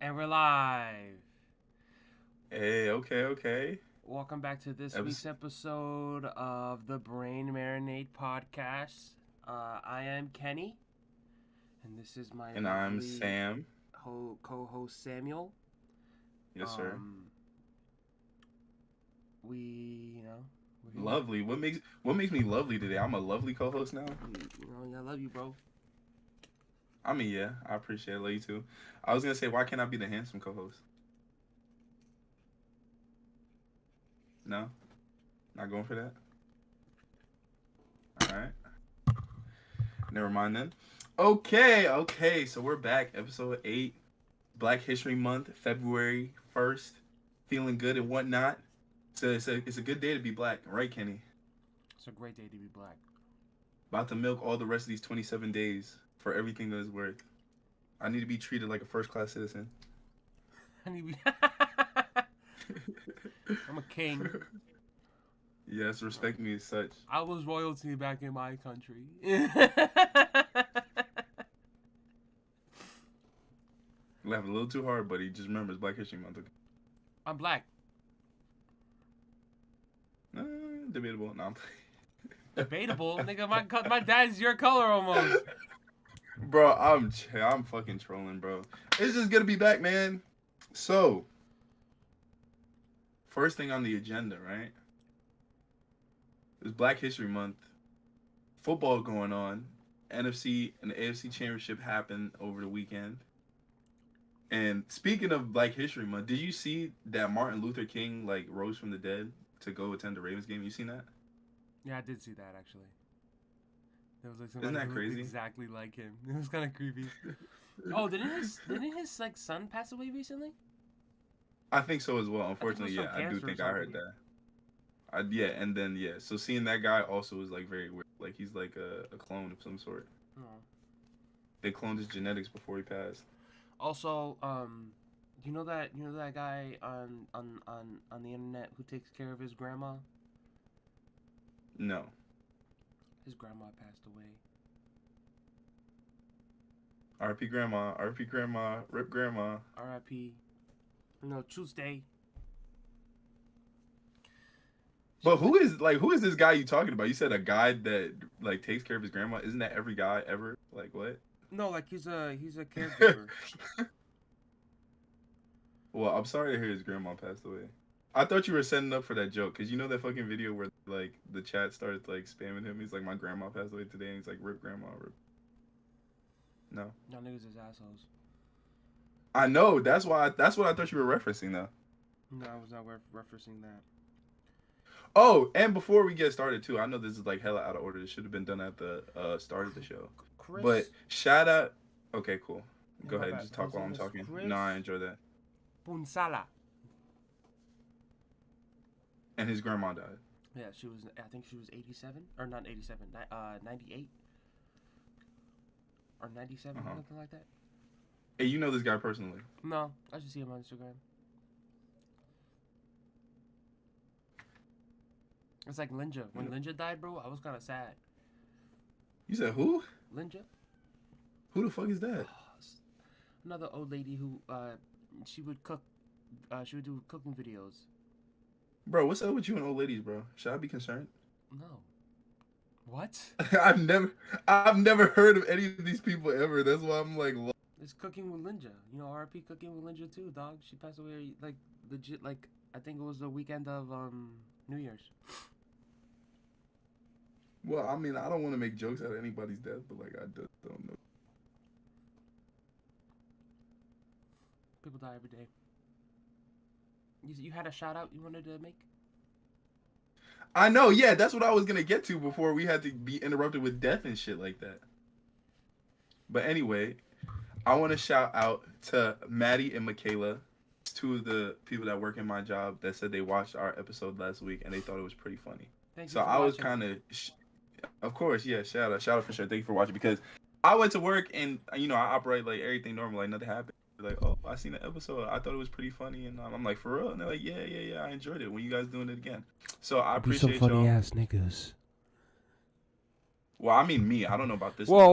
And we're live. Hey, okay. Welcome back to this week's Epis- episode of the Brain Marinade podcast. I am Kenny, and this is my and I'm lovely Sam. co-host Samuel. Yes, sir. Um, we, we're here. Lovely. What makes me lovely today? I'm a lovely co-host now. I love you, bro. I mean, yeah, I appreciate it. Love you too. I was gonna say, why can't I be the handsome co-host? No, not going for that. All right. Never mind then. Okay. So we're back, episode 8, Black History Month, February 1st. Feeling good and whatnot. So it's a good day to be black, right, Kenny? It's a great day to be black. About to milk all the rest of these 27 days for everything that is worth. I need to be treated like a first-class citizen. I'm a king. Yes, respect me as such. I was royalty back in my country. Laugh a little too hard, buddy. Just remember, it's Black History Month. Okay? I'm black. Debatable. No, Debatable, nigga. My dad's your color almost. Bro, I'm fucking trolling, bro. It's just gonna be back, man. So, first thing on the agenda, right? It's Black History Month. Football going on. NFC and the AFC Championship happened over the weekend. And speaking of Black History Month, did you see that Martin Luther King rose from the dead to go attend the Ravens game? You seen that? Yeah, I did see that actually. There was like Isn't somebody that who crazy? looked exactly like him. It was kind of creepy. Oh, didn't his son pass away recently? I think so as well. I think it was Unfortunately, from yeah, I do cancer or think I heard something. that. Yeah, and then yeah, so seeing that guy also is very weird. Like he's like a clone of some sort. Oh. They cloned his genetics before he passed. Also, you know that guy on the internet who takes care of his grandma? No. His grandma passed away. R.P. Grandma, R.P. Grandma, Rip Grandma. R.I.P. No, Tuesday. But who is this guy you talking about? You said a guy that takes care of his grandma. Isn't that every guy ever? Like what? No, like he's a caregiver. Well, I'm sorry to hear his grandma passed away. I thought you were setting up for that joke because you know that fucking video where the chat started spamming him. He's like, my grandma passed away today, and he's like, Rip Grandma, Rip. No. Y'all niggas is assholes. I know. That's what I thought you were referencing though. No, I was not referencing that. Oh, and before we get started too, I know this is hella out of order. This should have been done at the start of the show. Chris. But shout out. Okay, cool. Go My ahead, bad. just talk His while name I'm is talking. Chris No, I enjoy that. Punsala. And his grandma died. Yeah, I think she was 87 or not 87, 98 or 97, something like that. Hey, you know this guy personally? No, I just see him on Instagram. It's like Linja. When Linja died, bro, I was kind of sad. You said who? Linja? Who the fuck is that? Another old lady who she would cook. She would do cooking videos. Bro, what's up with you and old ladies, bro? Should I be concerned? No. What? I've never heard of any of these people ever. That's why I'm like. It's Cooking with Linja. You know, RP Cooking with Linja too, dog. She passed away legit. I think it was the weekend of New Year's. Well, I mean, I don't want to make jokes out of anybody's death, but I just don't know. People die every day. You had a shout out you wanted to make? I know, yeah, that's what I was gonna get to before we had to be interrupted with death and shit like that. But anyway, I want to shout out to Maddie and Michaela, two of the people that work in my job that said they watched our episode last week and they thought it was pretty funny. Thank you So for I was watching. kind of course, yeah, shout out for sure. Thank you for watching because I went to work and I operate like everything normal, like nothing happened. Like, oh, I seen the episode. I thought it was pretty funny, and I'm like, for real? And they're like, yeah, I enjoyed it. When you guys doing it again? So I appreciate y'all. ass niggas. Well, I mean me. I don't know about this. Whoa!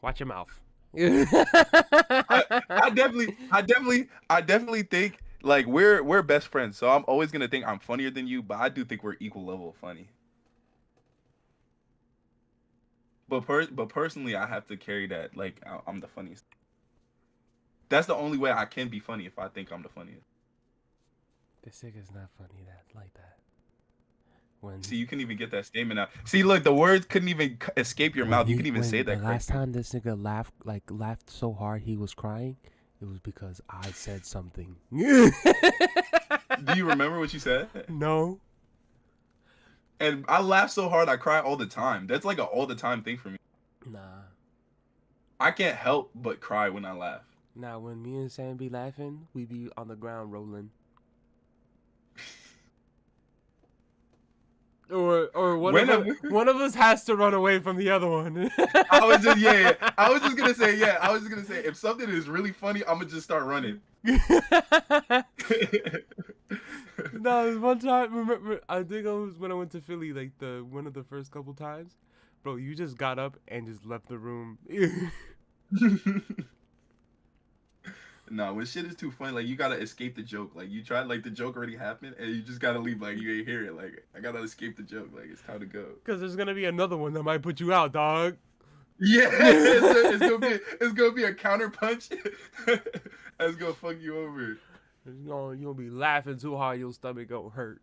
Watch your mouth. I definitely think like we're best friends. So I'm always gonna think I'm funnier than you, but I do think we're equal level of funny. But personally, I have to carry that. Like I'm the funniest. That's the only way I can be funny if I think I'm the funniest. This nigga's not funny that like that. When See, you couldn't even get that statement out. See, look, the words couldn't even escape your mouth. You couldn't even say when the that last correctly. time this nigga laughed so hard he was crying, it was because I said something. Do you remember what you said? No. And I laugh so hard I cry all the time. That's like an all the time thing for me. Nah. I can't help but cry when I laugh. Nah, when me and Sam be laughing, we be on the ground rolling. Or one of us has to run away from the other one. I was just yeah. I was just gonna say yeah. I was just gonna say if something is really funny, I'm gonna just start running. No, one time, remember, I think it was when I went to Philly, like one of the first couple times. Bro, you just got up and just left the room. No, when shit is too funny, like you gotta escape the joke. Like you tried, like the joke already happened, and you just gotta leave. Like you ain't hear it. Like I gotta escape the joke. Like it's time to go. Because there's gonna be another one that might put you out, dog. Yeah, it's gonna be a counter punch. That's gonna fuck you over. You're gonna be laughing too hard, your stomach gonna hurt.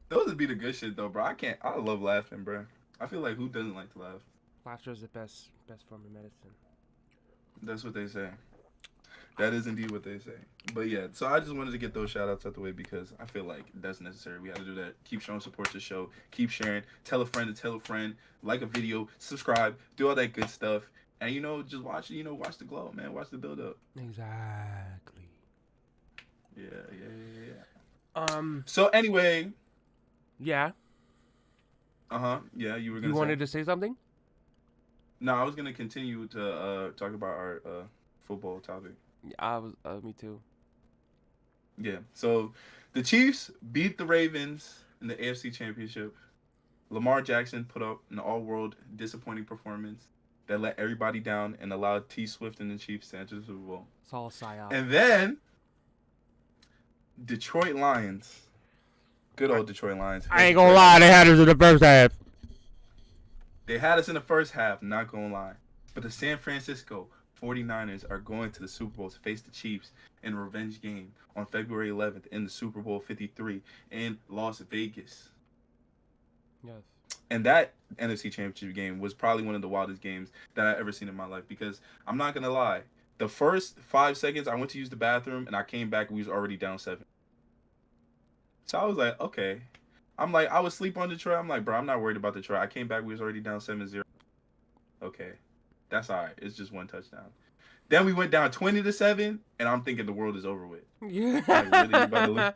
Those would be the good shit though, bro. I love laughing, bro. I feel like who doesn't like to laugh? Laughter is the best form of medicine. That's what they say. That is indeed what they say. But yeah, so I just wanted to get those shout outs out the way because I feel like that's necessary. We got to do that. Keep showing support to the show. Keep sharing. Tell a friend to tell a friend. Like a video. Subscribe. Do all that good stuff. And just watch watch the glow, man. Watch the build up. Exactly. Yeah. So anyway. Yeah. Yeah, you were gonna. You wanted to say something? No, I was gonna continue to talk about our football topic. I was. Me too. Yeah. So, the Chiefs beat the Ravens in the AFC Championship. Lamar Jackson put up an all-world disappointing performance that let everybody down and allowed T. Swift and the Chiefs to enter the Super Bowl. It's all psyop. And then, Detroit Lions. Good old Detroit Lions. I ain't gonna lie, they had us in the first half. They had us in the first half, not gonna lie. But the San Francisco 49ers are going to the Super Bowl to face the Chiefs in a revenge game on February 11th in the Super Bowl 53 in Las Vegas. Yes. And that NFC Championship game was probably one of the wildest games that I've ever seen in my life because I'm not going to lie. The first 5 seconds, I went to use the bathroom and I came back and we was already down 7. So I was like, okay. I was asleep on Detroit. I'm like, bro, I'm not worried about Detroit. I came back, we was already down 7-0. Okay. That's all right. It's just one touchdown. Then we went down 20-7, and I'm thinking the world is over with. Yeah. Really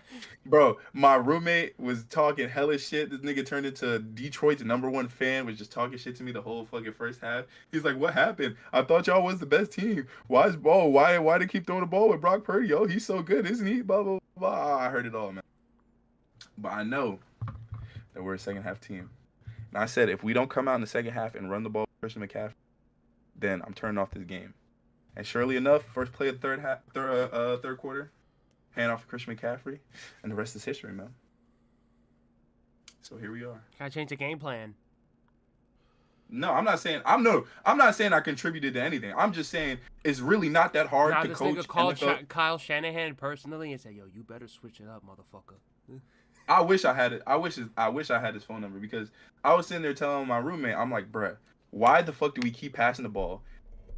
bro, my roommate was talking hella shit. This nigga turned into Detroit's #1 fan, was just talking shit to me the whole fucking first half. He's like, "What happened? I thought y'all was the best team. Why they keep throwing the ball with Brock Purdy? Yo, he's so good, isn't he? Blah blah blah." I heard it all, man. But I know that we're a second half team. And I said, if we don't come out in the second half and run the ball with Christian McCaffrey, then I'm turning off this game. And surely enough, first play of the third quarter, hand off to Christian McCaffrey, and the rest is history, man. So here we are. Gotta change the game plan. No, I'm not saying I contributed to anything. I'm just saying it's really not that hard to this coach. Nigga called Kyle Shanahan personally and said, "Yo, you better switch it up, motherfucker." I wish I had it. I wish I had his phone number because I was sitting there telling my roommate, I'm like, bruh, why the fuck do we keep passing the ball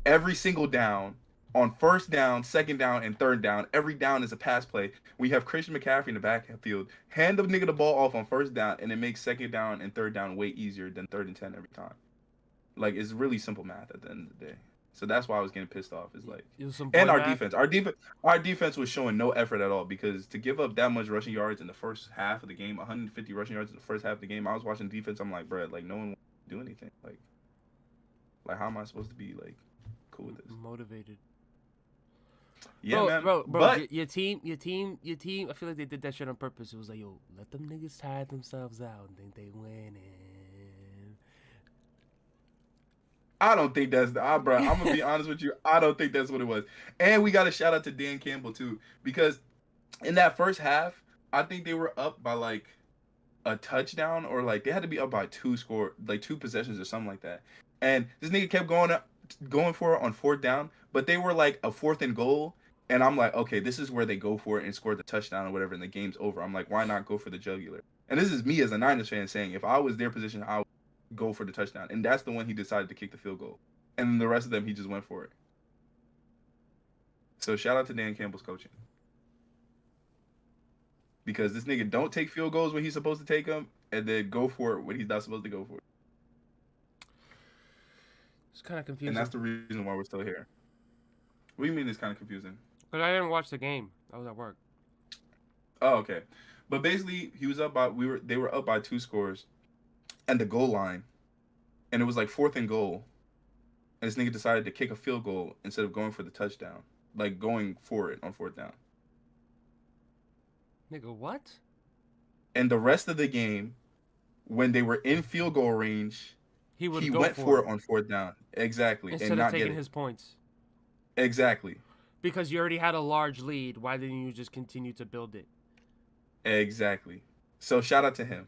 every single down on first down, second down, and third down? Every down is a pass play. We have Christian McCaffrey in the backfield. Hand the nigga the ball off on first down, and it makes second down and third down way easier than 3rd and 10 every time. Like, it's really simple math at the end of the day. So that's why I was getting pissed off. Is like, and our defense, our defense was showing no effort at all because to give up that much rushing yards in the first half of the game, 150 rushing yards in the first half of the game, I was watching defense. I'm like, bro, like no one wants to do anything. Like how am I supposed to be like cool with this? Motivated. Yeah, man. Bro, but your team. I feel like they did that shit on purpose. It was like, yo, let them niggas tire themselves out and think they winning. I don't think that's bro. I'm gonna be honest with you. I don't think that's what it was. And we got a shout out to Dan Campbell too, because in that first half, I think they were up by like a touchdown or like they had to be up by two possessions or something like that. And this nigga kept going for it on fourth down, but they were like a fourth and goal. And I'm like, okay, this is where they go for it and score the touchdown or whatever, and the game's over. I'm like, why not go for the jugular? And this is me as a Niners fan saying, if I was their position, I would go for the touchdown. And that's the one he decided to kick the field goal. And then the rest of them, he just went for it. So shout out to Dan Campbell's coaching. Because this nigga don't take field goals when he's supposed to take them, and then go for it when he's not supposed to go for it. It's kind of confusing. And that's the reason why we're still here. What do you mean it's kind of confusing? Because I didn't watch the game. I was at work. Oh, okay. But basically, he was up by they were up by 2 scores, and the goal line, and it was like fourth and goal, and this nigga decided to kick a field goal instead of going for the touchdown, like going for it on fourth down. Nigga, what? And the rest of the game, when they were in field goal range, he went for it on fourth down. Exactly. Instead and not of taking his points. Exactly. Because you already had a large lead. Why didn't you just continue to build it? Exactly. So shout out to him.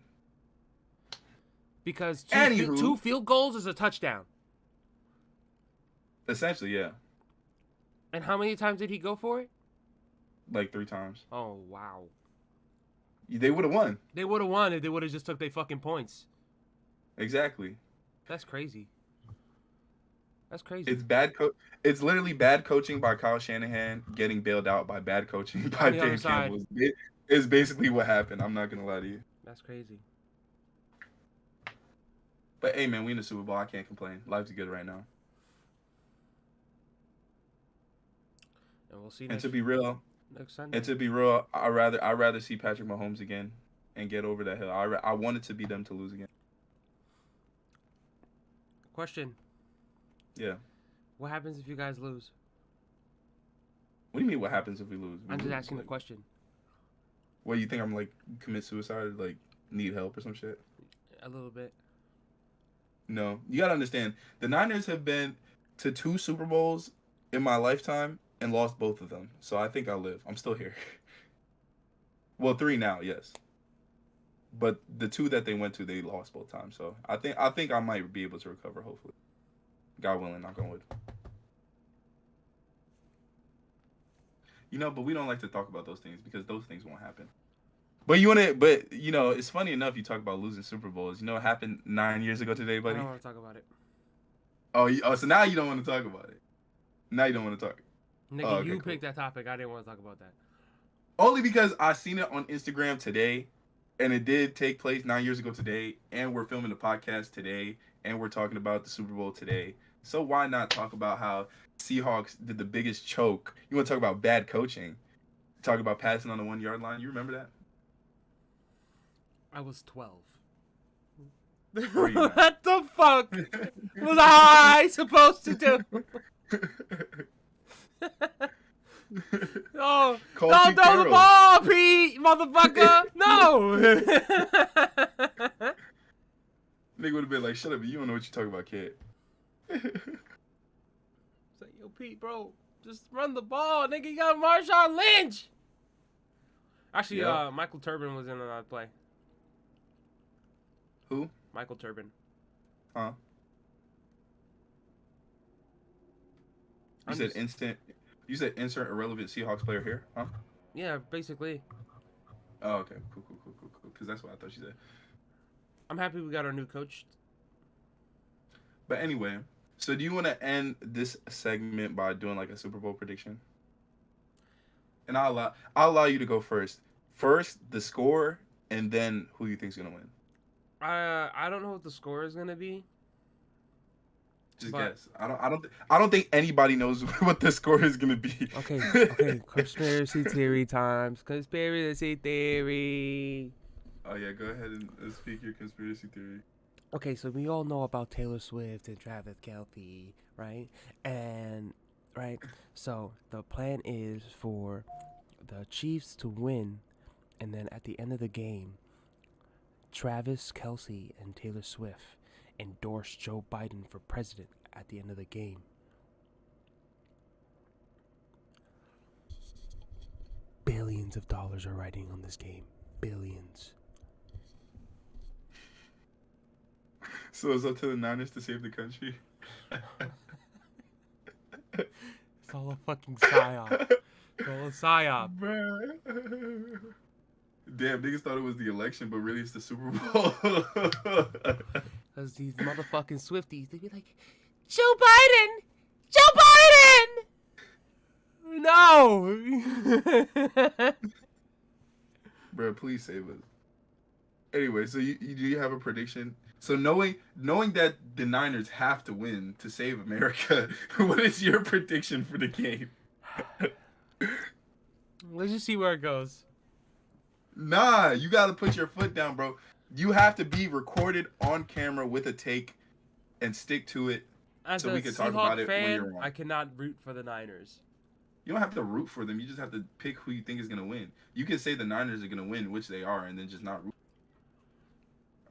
Because two field goals is a touchdown. Essentially, yeah. And how many times did he go for it? Like 3 times. Oh, wow. They would have won. They would have won if they would have just took their fucking points. Exactly. That's crazy. That's crazy. It's literally bad coaching by Kyle Shanahan getting bailed out by bad coaching by Dan Campbell. It's basically what happened. I'm not gonna lie to you. That's crazy. But hey, man, we in the Super Bowl. I can't complain. Life's good right now. And we'll see. And to be real, next Sunday. I'd rather see Patrick Mahomes again and get over that hill. I want it to be them to lose again. Question. Yeah. What happens if you guys lose? What do you mean? What happens if we lose? I'm just asking the question. What, you think I'm like commit suicide, like need help or some shit? A little bit. No, you gotta understand. The Niners have been to 2 Super Bowls in my lifetime and lost both of them. So I think I'll live. I'm still here. Well, 3 now, yes. But the 2 that they went to, they lost both times. So I think I might be able to recover. Hopefully, God willing, knock on wood. You know, but we don't like to talk about those things because those things won't happen. But it's funny enough you talk about losing Super Bowls. You know what happened 9 years ago today, buddy? I don't want to talk about it. Oh, so now you don't want to talk about it. Now you don't want to talk. Nigga, okay, you picked that topic. I didn't want to talk about that. Only because I seen it on Instagram today, and it did take place 9 years ago today, and we're filming the podcast today, and we're talking about the Super Bowl today. So why not talk about how Seahawks did the biggest choke? You want to talk about bad coaching? Talk about passing on the 1 yard line. You remember that? I was 12. What the fuck was I supposed to do? Oh, don't throw the ball, Pete, motherfucker! No! Nigga would have been like, shut up, you don't know what you're talking about, kid. It's like, yo, Pete, bro, just run the ball, nigga. You got Marshawn Lynch. Actually, Michael Turbin was in that play. Who? Michael Turbin. Huh? You said insert irrelevant Seahawks player here, huh? Yeah, basically. Oh, okay. Cool. Because that's what I thought you said. I'm happy we got our new coach. But anyway, so do you want to end this segment by doing like a Super Bowl prediction? And I'll allow you to go first. First, the score, and then who you think's gonna win. I don't know what the score is gonna be. Just guess. I don't think anybody knows what the score is gonna be. Okay. Conspiracy theory times. Conspiracy theory. Oh yeah, go ahead and speak your conspiracy theory. Okay, so we all know about Taylor Swift and Travis Kelce, right? So the plan is for the Chiefs to win, and then at the end of the game, Travis Kelce and Taylor Swift endorse Joe Biden for president at the end of the game. Billions of dollars are riding on this game. Billions. So it's up to the Niners to save the country. It's all a fucking psyop. It's all a psyop. Bruh. Damn, niggas thought it was the election, but really it's the Super Bowl. Because these motherfucking Swifties, they be like, Joe Biden! Joe Biden! No! Bro, please save us. Anyway, so do you have a prediction? So knowing that the Niners have to win to save America, what is your prediction for the game? Let's just see where it goes. Nah, you gotta put your foot down, bro. You have to be recorded on camera with a take and stick to it As so a we can talk Seahawk about it when fan, you're wrong. I cannot root for the Niners. You don't have to root for them. You just have to pick who you think is gonna win. You can say the Niners are gonna win, which they are, and then just not root.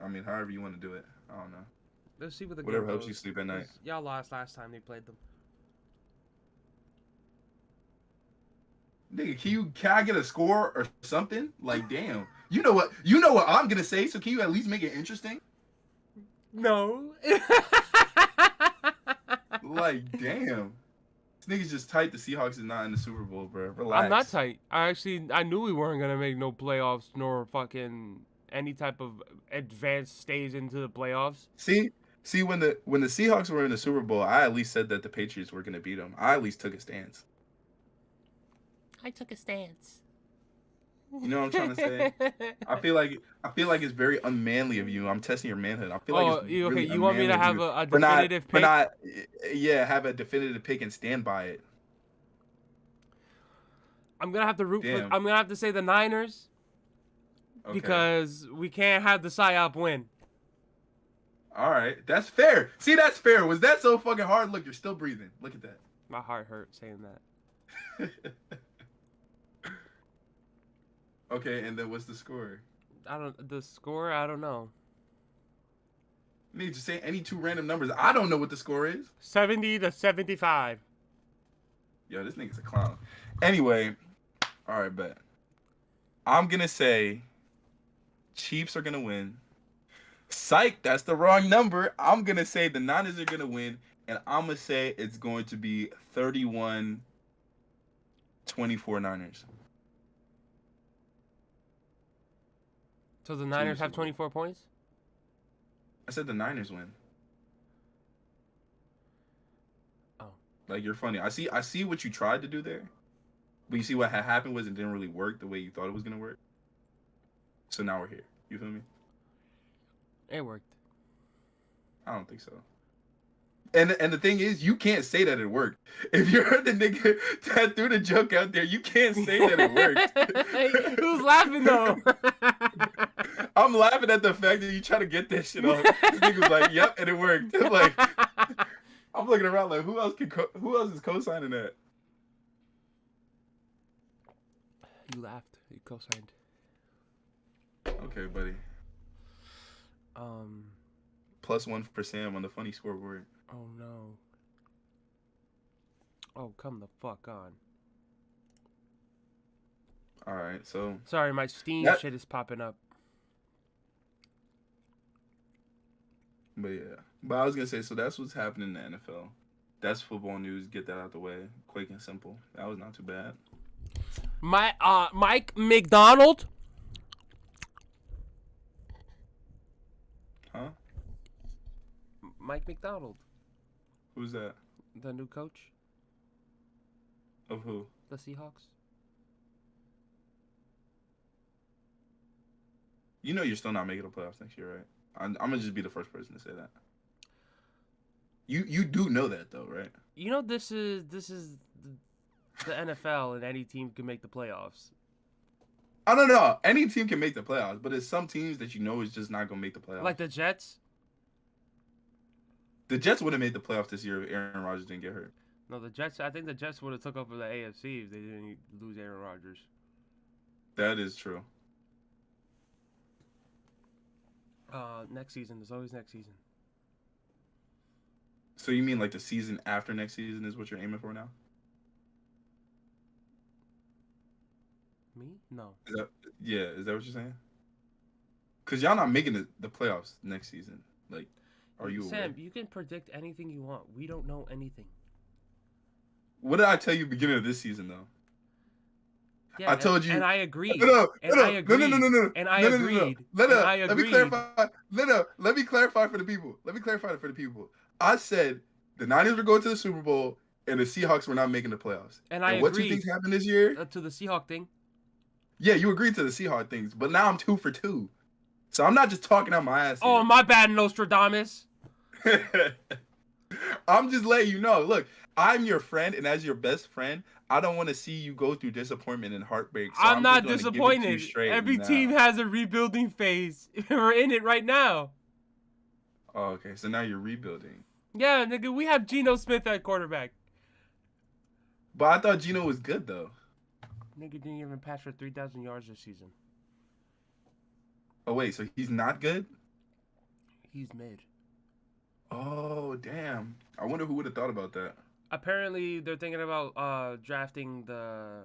I mean, however you want to do it. I don't know. Let's see what the Whatever game helps goes. you sleep at night. Y'all lost last time they played them. Nigga, can I get a score or something? Like, damn. You know what I'm gonna say, so can you at least make it interesting? No. Like, damn. This nigga's just tight. The Seahawks is not in the Super Bowl, bro. Relax. I'm not tight. I knew we weren't gonna make no playoffs nor fucking any type of advanced stage into the playoffs. See, when the Seahawks were in the Super Bowl, I at least said that the Patriots were gonna beat them. I at least took a stance. I took a stance. You know what I'm trying to say? I feel like it's very unmanly of you. I'm testing your manhood. I feel like it's really you want me to have a definitive pick? Have a definitive pick and stand by it. I'm gonna have to root Damn. for. I'm gonna have to say the Niners Okay. because we can't have the psyop win. All right, that's fair. See, that's fair. Was that so fucking hard? Look, you're still breathing. Look at that. My heart hurt saying that. Okay, and then what's the score? I don't know. Need to say any two random numbers. I don't know what the score is. 70-75. Yo, this nigga's a clown. Anyway, all right, bet. I'm gonna say Chiefs are gonna win. Psych, that's the wrong number. I'm gonna say the Niners are gonna win, and I'm gonna say it's going to be 31-24 Niners. So the Niners have 24 points? I said the Niners win. Oh. Like, you're funny. I see what you tried to do there. But you see what had happened was it didn't really work the way you thought it was going to work. So now we're here. You feel me? It worked. I don't think so. And the thing is, you can't say that it worked. If you're the nigga that threw the joke out there, you can't say that it worked. Who's laughing though? I'm laughing at the fact that you try to get that shit off. This nigga was like, "Yep," and it worked. Like, I'm looking around like, who else is co-signing that? You laughed. You co-signed. Okay, buddy. +1 for Sam on the funny scoreboard. Oh no. Oh, come the fuck on. All right, so. Sorry, my Steam shit is popping up. But yeah, but I was gonna say, so that's what's happening in the NFL. That's football news. Get that out the way, quick and simple. That was not too bad. Mike McDonald. Huh? Mike McDonald. Who's that? The new coach. Of who? The Seahawks. You know you're still not making the playoffs next year, right? I'm gonna just be the first person to say that. You do know that though, right? You know this is the NFL and any team can make the playoffs. I don't know. Any team can make the playoffs, but there's some teams that you know is just not gonna make the playoffs. Like the Jets. The Jets would have made the playoffs this year if Aaron Rodgers didn't get hurt. No, the Jets. I think the Jets would have took over the AFC if they didn't lose Aaron Rodgers. That is true. Next season. There's always next season. So you mean like the season after next season is what you're aiming for now? Me? No. Is that yeah? Is that what you're saying? Cause y'all not making the playoffs next season. Like, are you Sam, aware? you can predict anything you want. We don't know anything. What did I tell you beginning of this season though? Yeah, I told you. and I agreed. No, And no, I no, no, no, no, agreed. no, no, And I no, no, no, no. agreed. And I Let me agreed. clarify. Let me clarify for the people. Let me clarify for the people. I said the Niners were going to the Super Bowl and the Seahawks were not making the playoffs. And I And what two things agreed happened this year? to the Seahawk thing. Yeah, you agreed to the Seahawks things, but now I'm 2 for 2. So I'm not just talking out my ass Oh, here. my bad, Nostradamus. I'm just letting you know. Look, I'm your friend, and as your best friend, I don't want to see you go through disappointment and heartbreak. So I'm not just gonna give it to you disappointed. straight Every now. team has a rebuilding phase. We're in it right now. Oh, okay. So now you're rebuilding. Yeah, nigga, we have Geno Smith at quarterback. But I thought Gino was good though. Nigga didn't even pass for 3,000 yards this season. Oh wait, so he's not good? He's mid. Oh damn! I wonder who would have thought about that. Apparently, they're thinking about drafting the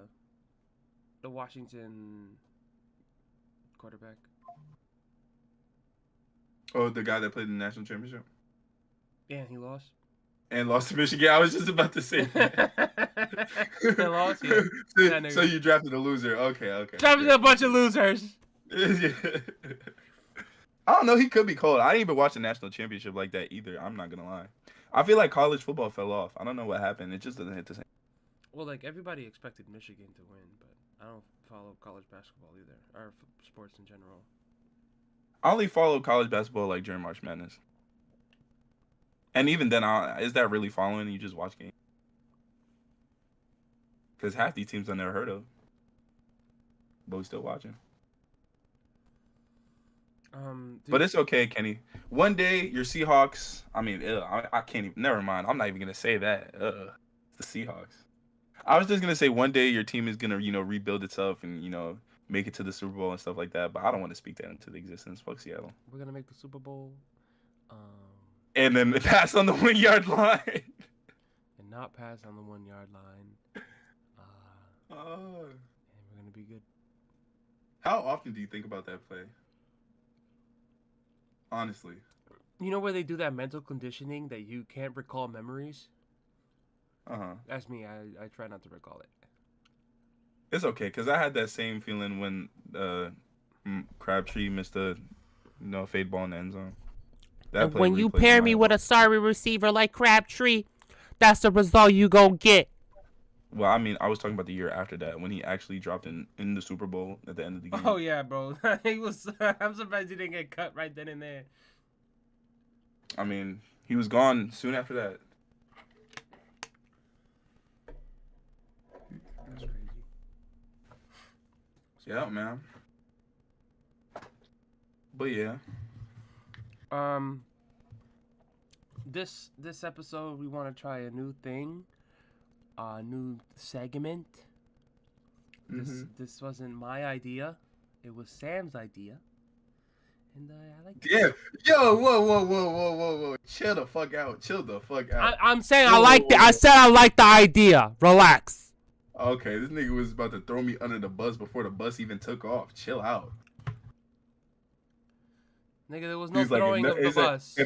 Washington quarterback. Oh, the guy that played in the national championship Yeah, he lost. and lost to Michigan. I was just about to say that. They lost. Yeah. So you drafted a loser. Okay. Drafting a bunch of losers. I don't know. He could be cold. I didn't even watch the national championship like that either. I'm not gonna lie. I feel like college football fell off. I don't know what happened. It just doesn't hit the same. Well, like everybody expected Michigan to win, but I don't follow college basketball either, or sports in general. I only follow college basketball like during March Madness, and even then, is that really following? You just watch games because half these teams I never heard of, but we still watching. But it's okay, Kenny. One day your Seahawks. I mean, I can't even. Never mind. I'm not even gonna say that. It's the Seahawks. I was just gonna say one day your team is gonna, rebuild itself and make it to the Super Bowl and stuff like that. But I don't want to speak that into the existence. Fuck Seattle. We're gonna make the Super Bowl. And then pass on the 1 yard line. And not pass on the 1 yard line. And we're gonna be good. How often do you think about that play? Honestly. You know where they do that mental conditioning that you can't recall memories? That's me. I try not to recall it. It's okay, because I had that same feeling when Crabtree missed a fade ball in the end zone. And when you pair me with a sorry receiver like Crabtree, that's the result you gon' get. Well, I mean, I was talking about the year after that when he actually dropped in the Super Bowl at the end of the game. Oh yeah, bro. He was. I'm surprised he didn't get cut right then and there. I mean, he was gone soon after that. That's crazy. Yeah, man. But yeah. This episode we want to try a new thing, a new segment. This wasn't my idea, it was Sam's idea, and I like. Yeah, yo, whoa! Chill the fuck out. I'm saying I like the. I said I like the idea. Relax. Okay, this nigga was about to throw me under the bus before the bus even took off. Chill out. Nigga, there was no throwing of the bus.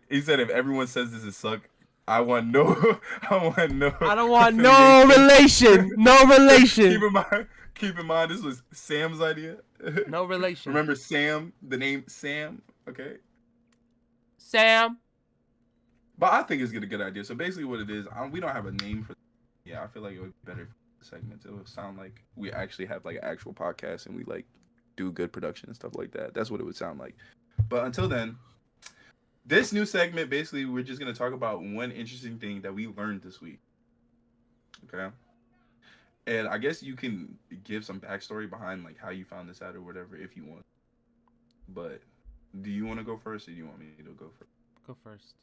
He said if everyone says this is suck, I want no. I don't want no relation. No relation. Keep in mind, this was Sam's idea. No relation. Remember Sam? The name Sam. Okay. Sam. But I think it's a good idea. So basically, what it is, we don't have a name for. Yeah, I feel like it would be better for segments. It would sound like we actually have like an actual podcast and we like do good production and stuff like that. That's what it would sound like. But until then, this new segment, basically, we're just going to talk about one interesting thing that we learned this week. Okay? And I guess you can give some backstory behind, like, how you found this out or whatever, if you want. But do you want to go first or do you want me to go first? Go first.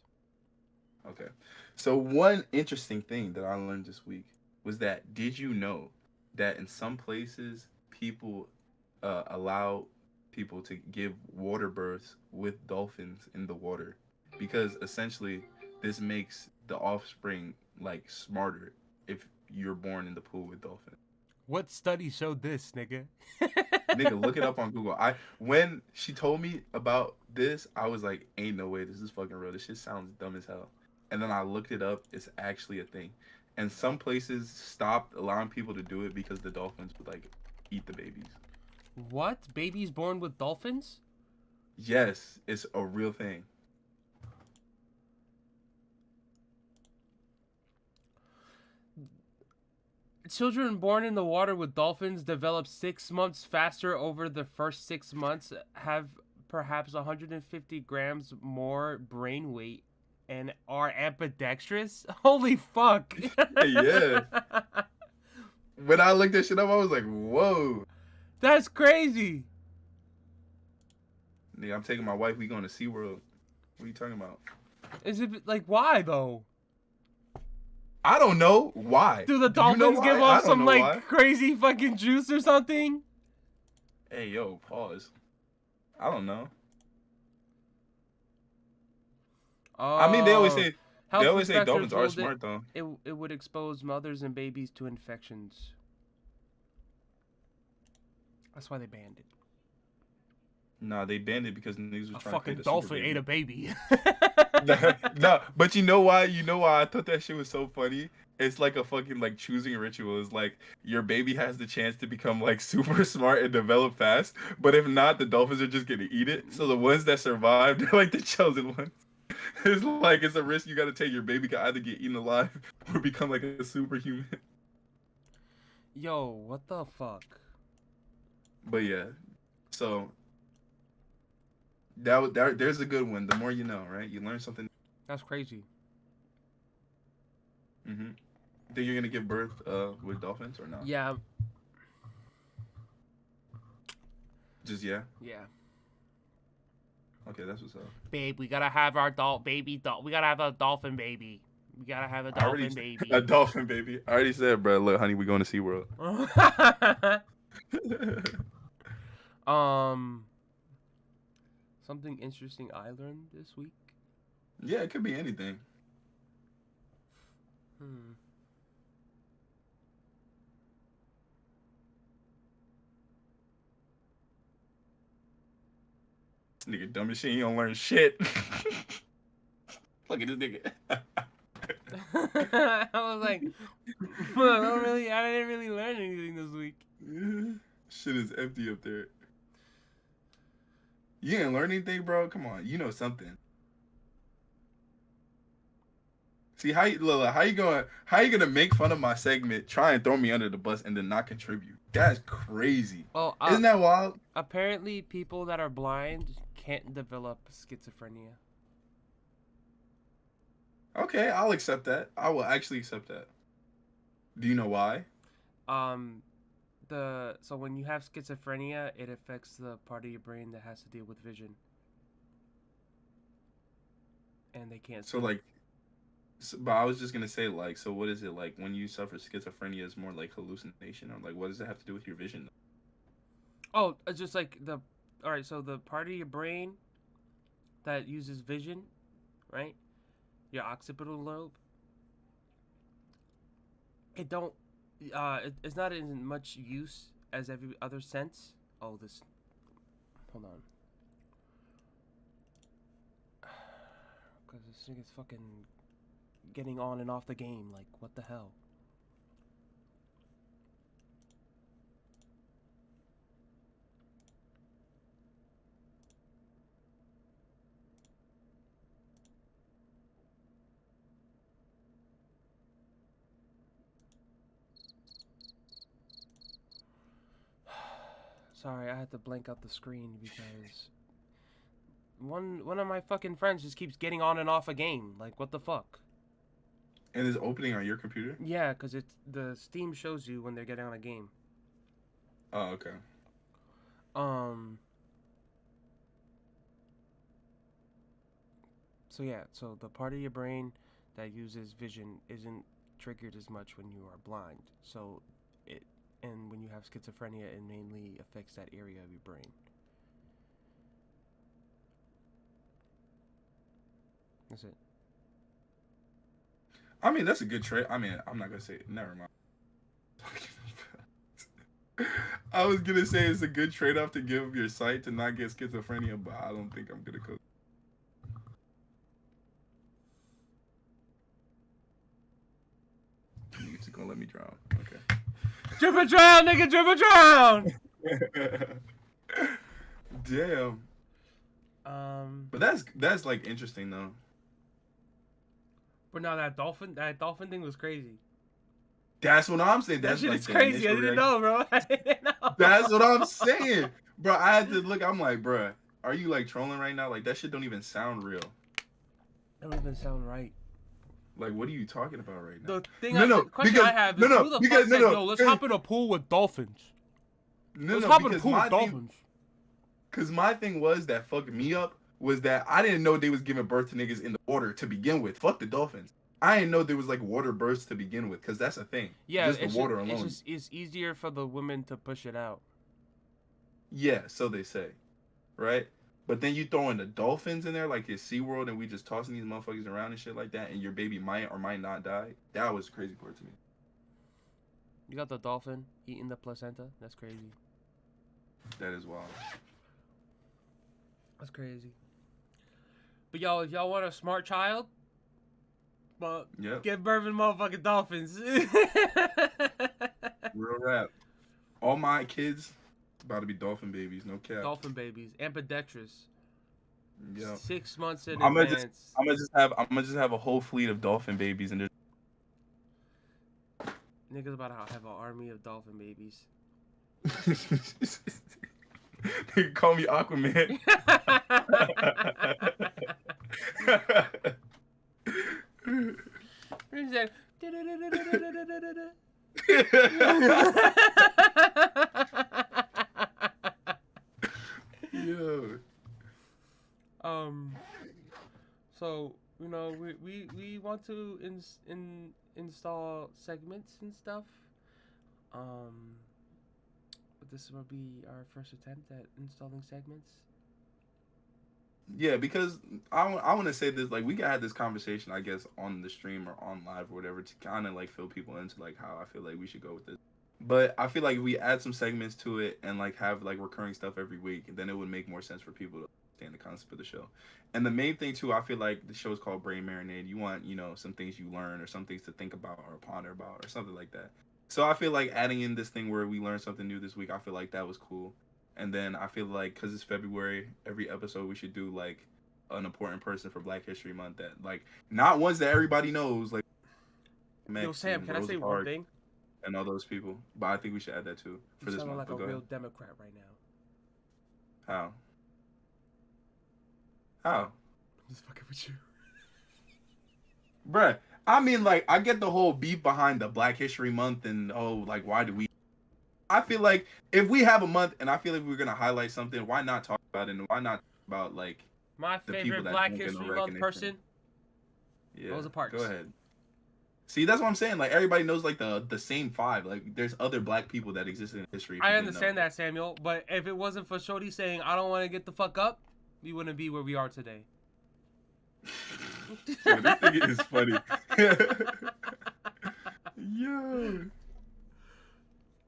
Okay. So one interesting thing that I learned this week was that, did you know that in some places, people allow people to give water births with dolphins in the water, because essentially this makes the offspring like smarter if you're born in the pool with dolphins. What study showed this, nigga? Nigga, look it up on Google. When she told me about this, I was like, ain't no way this is fucking real. This shit sounds dumb as hell. And then I looked it up. It's actually a thing. And some places stopped allowing people to do it because the dolphins would like eat the babies. What? Babies born with dolphins? Yes, it's a real thing. Children born in the water with dolphins develop 6 months faster over the first 6 months, have perhaps 150 grams more brain weight, and are ambidextrous? Holy fuck. Yeah. When I looked that shit up, I was like, whoa. That's crazy. Nigga, I'm taking my wife. We going to SeaWorld. What are you talking about? Is it like, why though? I don't know why. Do the Do you know dolphins why? give I off don't some know like why. crazy fucking juice or something? Hey, yo, pause. I don't know. I mean, they always say Health dolphins inspectors are ruled smart though. it would expose mothers and babies to infections. That's why they banned it. Nah, they banned it because niggas was A trying fucking to dolphin ate a baby. No, but you know why? You know why I thought that shit was so funny? It's like a fucking like choosing ritual. It's like your baby has the chance to become like super smart and develop fast, but if not, the dolphins are just gonna eat it. So the ones that survive, they're like the chosen ones. It's like it's a risk you gotta take. Your baby can either get eaten alive or become like a superhuman. Yo, what the fuck? But yeah, so there's a good one. The more you know, right? You learn something. That's crazy. Mm-hmm. Think you're gonna give birth with dolphins or not? Yeah. Just yeah. Yeah. Okay, that's what's up. Babe, we gotta have our we gotta have a dolphin baby. We gotta have a dolphin baby. A dolphin baby. I already said, bro. Look, honey, we going to SeaWorld. Something interesting I learned this week. Yeah, it could be anything. This nigga dumb as shit. He don't learn shit. Look at this nigga. I was like, I didn't really learn anything this week. Shit is empty up there. You didn't learn anything, bro? Come on, you know something. See how you gonna make fun of my segment, try and throw me under the bus, and then not contribute? That's crazy. Oh, Isn't that wild? Apparently, people that are blind can't develop schizophrenia. Okay, I'll accept that. I will actually accept that. Do you know why? So when you have schizophrenia, it affects the part of your brain that has to deal with vision, and they can't. So like, but I was just gonna say like, so what is it like when you suffer schizophrenia? Is more like hallucination, or like what does it have to do with your vision? Oh, it's just like all right. So the part of your brain that uses vision, right? Your occipital lobe. It's not in much use as every other sense. Oh, hold on. Because this nigga's fucking getting on and off the game. Like, what the hell? Sorry, I had to blank out the screen because one of my fucking friends just keeps getting on and off a game. Like, what the fuck? And is opening on your computer? Yeah, because the Steam shows you when they're getting on a game. Oh, okay. So yeah, so the part of your brain that uses vision isn't triggered as much when you are blind. And when you have schizophrenia, it mainly affects that area of your brain. That's it. I mean, that's a good trade. I mean, I'm not gonna say it. Never mind. I was gonna say it's a good trade-off to give your sight to not get schizophrenia, but I don't think I'm gonna cook. You're just gonna let me drown. Okay. Drip and drown, nigga, drip and drown. Damn. But that's like interesting though. But now that dolphin thing was crazy. That's what I'm saying. That That's shit like is the crazy. I initial didn't reaction. know, bro. I didn't know. That's what I'm saying, bro. I had to look. I'm like, bro, are you like trolling right now? Like that shit don't even sound real. That don't even sound right. Like, what are you talking about right now? The thing, No, the question because- I have is, no, who the because- fuck said, no, yo, let's hop in a pool with dolphins? Let's hop in a pool with dolphins. Because my thing was that fucked me up was that I didn't know they was giving birth to niggas in the water to begin with. Fuck the dolphins. I didn't know there was like water births to begin with, because that's a thing. Yeah, just the water alone. It's easier for the women to push it out. Yeah, so they say, right? But then you throw in the dolphins in there, like his SeaWorld, and we just tossing these motherfuckers around and shit like that, and your baby might or might not die. That was the crazy part to me. You got the dolphin eating the placenta. That's crazy. That is wild. That's crazy. But y'all, if y'all want a smart child, but Yep. give birth to motherfucking dolphins. Real rap. All my kids about to be dolphin babies, no cap. Dolphin babies, ambidextrous. Yeah. 6 months in I'm gonna advance. just have a whole fleet of dolphin babies, and Niggas about to have an army of dolphin babies. they call me Aquaman. He said, Yo. So you know we want to install segments and stuff. But this will be our first attempt at installing segments. Yeah, because I want to say this, like, we gotta have this conversation, I guess, on the stream or on live or whatever, to kind of like fill people into like how I feel like we should go with this. But I feel like if we add some segments to it and like have like recurring stuff every week, then it would make more sense for people to understand the concept of the show. And the main thing too, I feel like the show is called Brain Marinade. You want, you know, some things you learn or some things to think about or ponder about or something like that. So I feel like adding in this thing where we learn something new this week, I feel like that was cool. And then I feel like, because it's February, every episode we should do like an important person for Black History Month that like not ones that everybody knows, like Yo, Sam, can I say one thing? And all those people. But I think we should add that too for You this sound month. like But a go real ahead. Democrat right now. How? How? I'm just fucking with you. Bruh, I mean, like, I get the whole beef behind the Black History Month and, oh, like, why do we... I feel like if we have a month and I feel like we're going to highlight something, why not talk about it? And why not talk about, like... My the people favorite that Black don't get no History Month recognition. person. Yeah, Rosa Parks. go ahead. See, that's what I'm saying. Like, everybody knows, like, the same five. Like, there's other black people that exist in history. I understand that, Samuel, but if it wasn't for Shorty saying, I don't want to get the fuck up, we wouldn't be where we are today. Yo, this nigga is funny. Yo.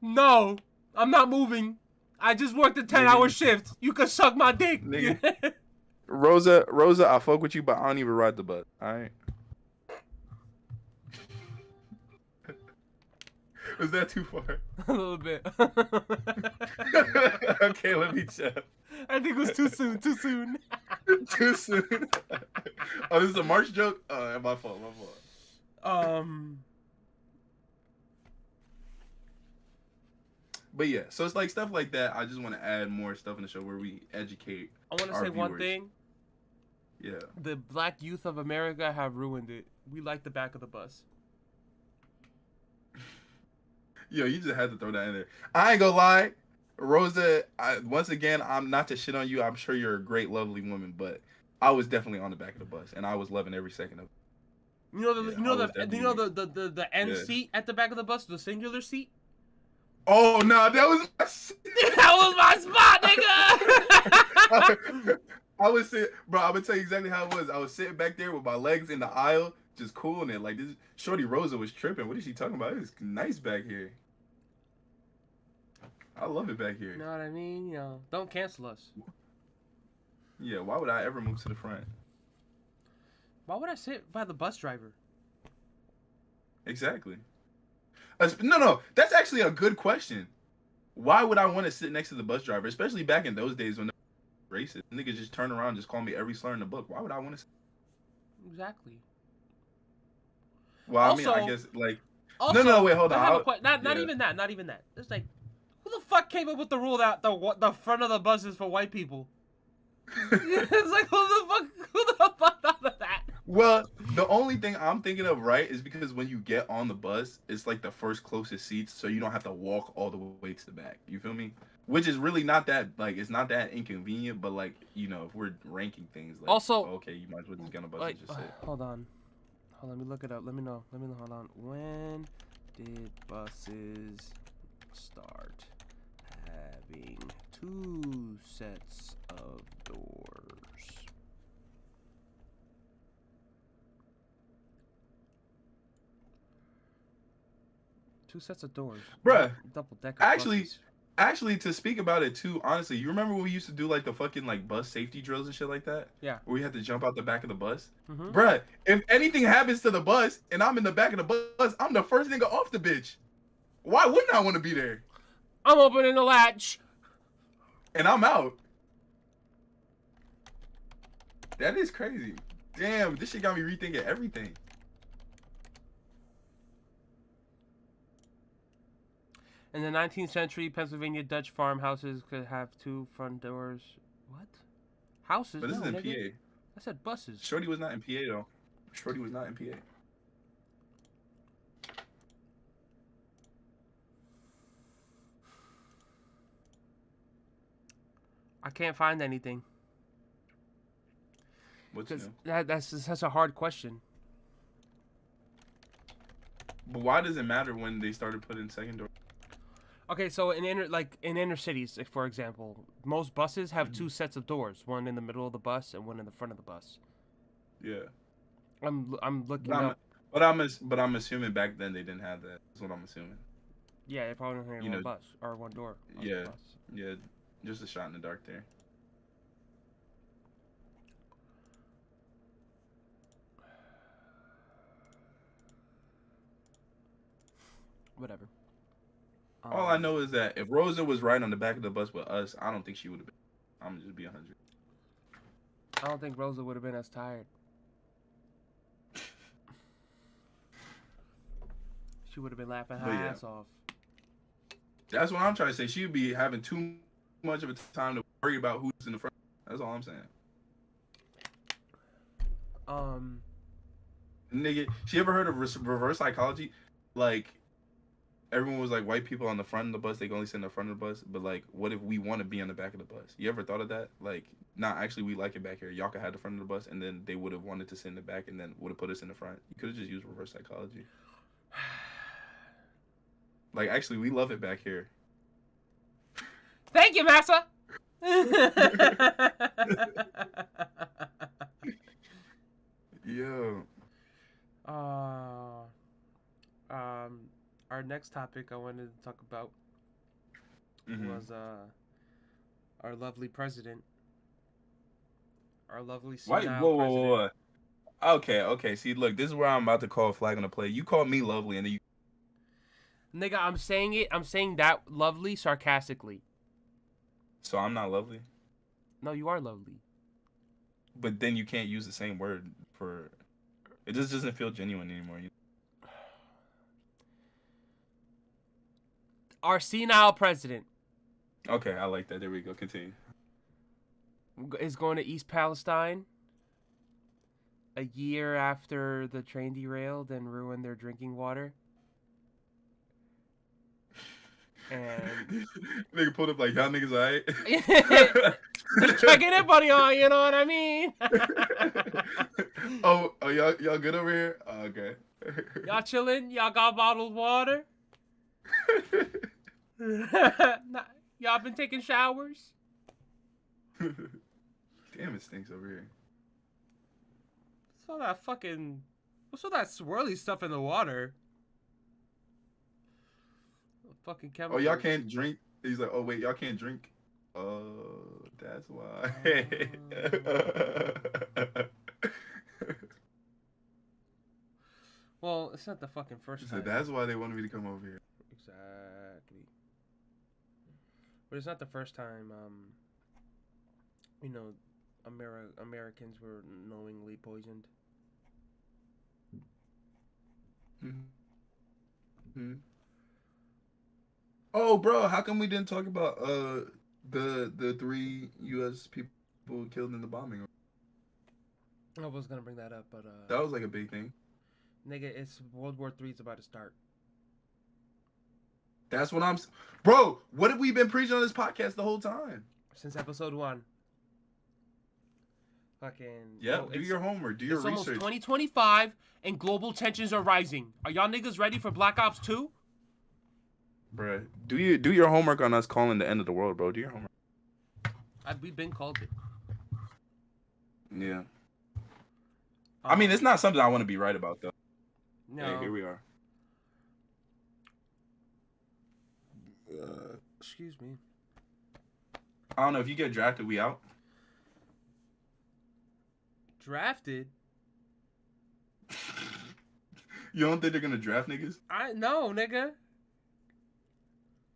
No, I'm not moving. I just worked a 10-hour shift. You can suck my dick. Nigga. Rosa, I fuck with you, but I don't even ride the bus. All right. Was that too far? A little bit. Okay, let me check. I think it was too soon. Too soon. Too soon. Oh, this is a March joke? Oh, my fault. But yeah, so it's like stuff like that. I just want to add more stuff in the show where we educate. I want to our say one viewers. thing. Yeah. The black youth of America have ruined it. We like the back of the bus. Yo, you just had to throw that in there. I ain't gonna lie, Rosa. Once again, I'm not to shit on you. I'm sure you're a great, lovely woman, but I was definitely on the back of the bus, and I was loving every second of it. You know the Yeah, you know I was the you know definitely- the end Yeah. seat at the back of the bus, the singular seat. Oh no, that was That was my spot, nigga. I was sitting, bro. I'm gonna tell you exactly how it was. I was sitting back there with my legs in the aisle, just cooling it. Like this, Shorty Rosa was tripping. What is she talking about? It's nice back here. I love it back here. You know what I mean? You know, don't cancel us. Yeah, why would I ever move to the front? Why would I sit by the bus driver? Exactly. No, that's actually a good question. Why would I want to sit next to the bus driver, especially back in those days when they were racist? Niggas just turn around and just call me every slur in the book. Why would I want to? Exactly. Well, Also, I mean, I guess like. Also, No, wait, hold on. I have not even that. Not even that. It's like, who the fuck came up with the rule that the front of the bus is for white people? It's like, who the fuck thought of that? Well, the only thing I'm thinking of, right, is because when you get on the bus, it's like the first closest seats, so you don't have to walk all the way to the back. You feel me? Which is really not that, like, it's not that inconvenient, but, like, you know, if we're ranking things, like, also, okay, you might as well just get on a bus like, and just sit. hold on, let me look it up. Let me know. Hold on. When did buses start having 2 sets of doors? Two sets of doors. Bruh, Double decker. Actually, to speak about it too, honestly, you remember when we used to do like the fucking like bus safety drills and shit like that? Yeah. Where we had to jump out the back of the bus? Mm-hmm. Bruh, if anything happens to the bus and I'm in the back of the bus, I'm the first nigga off the bitch. Why wouldn't I want to be there? I'm opening the latch. And I'm out. That is crazy. Damn, this shit got me rethinking everything. In the 19th century, Pennsylvania Dutch farmhouses could have 2 front doors. What? Houses? But this No, is in nigga. PA. I said buses. Shorty was not in PA though. Shorty was not in PA. I can't find anything. What's new? That's just such a hard question. But why does it matter when they started putting second door? Okay, so in inner cities, like, for example, most buses have 2 sets of doors, one in the middle of the bus and one in the front of the bus. Yeah. I'm looking up. But I'm assuming back then they didn't have that. That's what I'm assuming. Yeah, they probably only had one bus or one door. On Yeah. the bus. Yeah. Just a shot in the dark there. Whatever. All I know is that if Rosa was right on the back of the bus with us, I don't think she would have been. I'm gonna just be 100. I don't think Rosa would have been as tired. She would have been laughing her ass off. That's what I'm trying to say. She would be having too much of a time to worry about who's in the front. That's all I'm saying. Nigga, she ever heard of reverse psychology? Like, everyone was like, white people on the front of the bus, they can only sit in the front of the bus. But, like, what if we want to be on the back of the bus? You ever thought of that? Like, nah, actually, we like it back here. Y'all could have the front of the bus, and then they would have wanted to sit in the back, and then would have put us in the front. You could have just used reverse psychology. Like, actually, we love it back here. Thank you, massa. Yo. Our next topic I wanted to talk about was our lovely president. Our lovely senile president. Whoa. Okay. See, look, this is where I'm about to call a flag on the play. You called me lovely, and then you. Nigga, I'm saying that lovely sarcastically. So I'm not lovely? No, you are lovely. But then you can't use the same word for. It just doesn't feel genuine anymore. Our senile president. Okay, I like that. There we go. Continue. Is going to East Palestine a year after the train derailed and ruined their drinking water. And nigga pulled up like, y'all niggas alright? Just checking everybody on, you know what I mean? oh, y'all good over here? Oh, okay. Y'all chilling? Y'all got bottled water? Y'all been taking showers? Damn, it stinks over here. It's all that fucking What's all that swirly stuff in the water? Fucking Oh, chemicals. y'all can't drink. He's like, oh wait, y'all can't drink. That's why. Well, it's not the fucking first So time. that's why they wanted me to come over here. Exactly. But it's not the first time, you know, Americans were knowingly poisoned. Mm-hmm. Oh, bro, how come we didn't talk about the 3 U.S. people killed in the bombing? I was gonna bring that up, but That was like a big thing. nigga, it's World War III is about to start. That's what bro. What have we been preaching on this podcast the whole time? Since episode 1. Fucking. Yeah, do your homework, do your it's research. Almost 2025 and global tensions are rising. Are y'all niggas ready for Black Ops 2? Bruh, do your homework on us calling the end of the world, bro. Do your homework. We've been called it. Yeah. I mean, it's not something I want to be right about, though. No. Hey, here we are. Excuse me. I don't know if you get drafted, we out. Drafted? You don't think they're gonna draft niggas? No, nigga.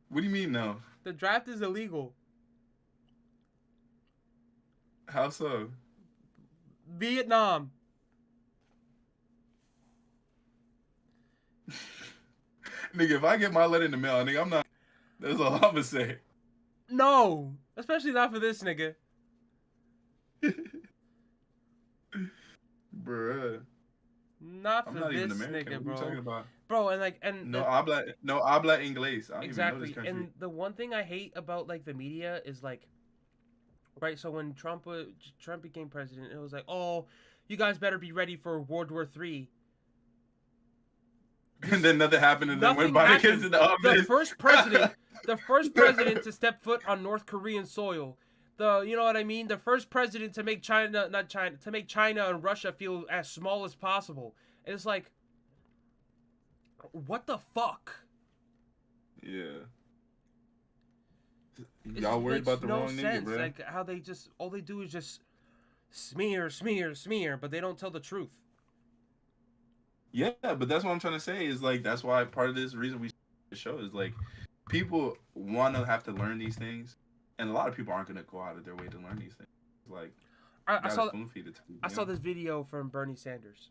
What do you mean no? The draft is illegal. How so? Vietnam. Nigga, if I get my letter in the mail, nigga, I'm not. That's all I'm gonna say. No, especially not for this nigga. Bruh. Not for I'm not this even American. nigga, What are you talking bro. about? Bro, and No habla inglés. I don't exactly. even know this country. And the one thing I hate about like the media is like, right? So when Trump became president, it was like, oh, you guys better be ready for World War III. And then nothing happened, and then Nothing when Biden happened. gets in the office, the first president to step foot on North Korean soil. You know what I mean? The first president to make China and Russia feel as small as possible. And it's like, what the fuck? Yeah. It Y'all worried makes about the no wrong nigga, sense. bro. Like how they just all they do is just smear, but they don't tell the truth. Yeah, but that's what I'm trying to say is like that's why part of this reason we the show is like people want to have to learn these things, and a lot of people aren't gonna go out of their way to learn these things. Like I saw spoon feed it to you, I saw this video from Bernie Sanders,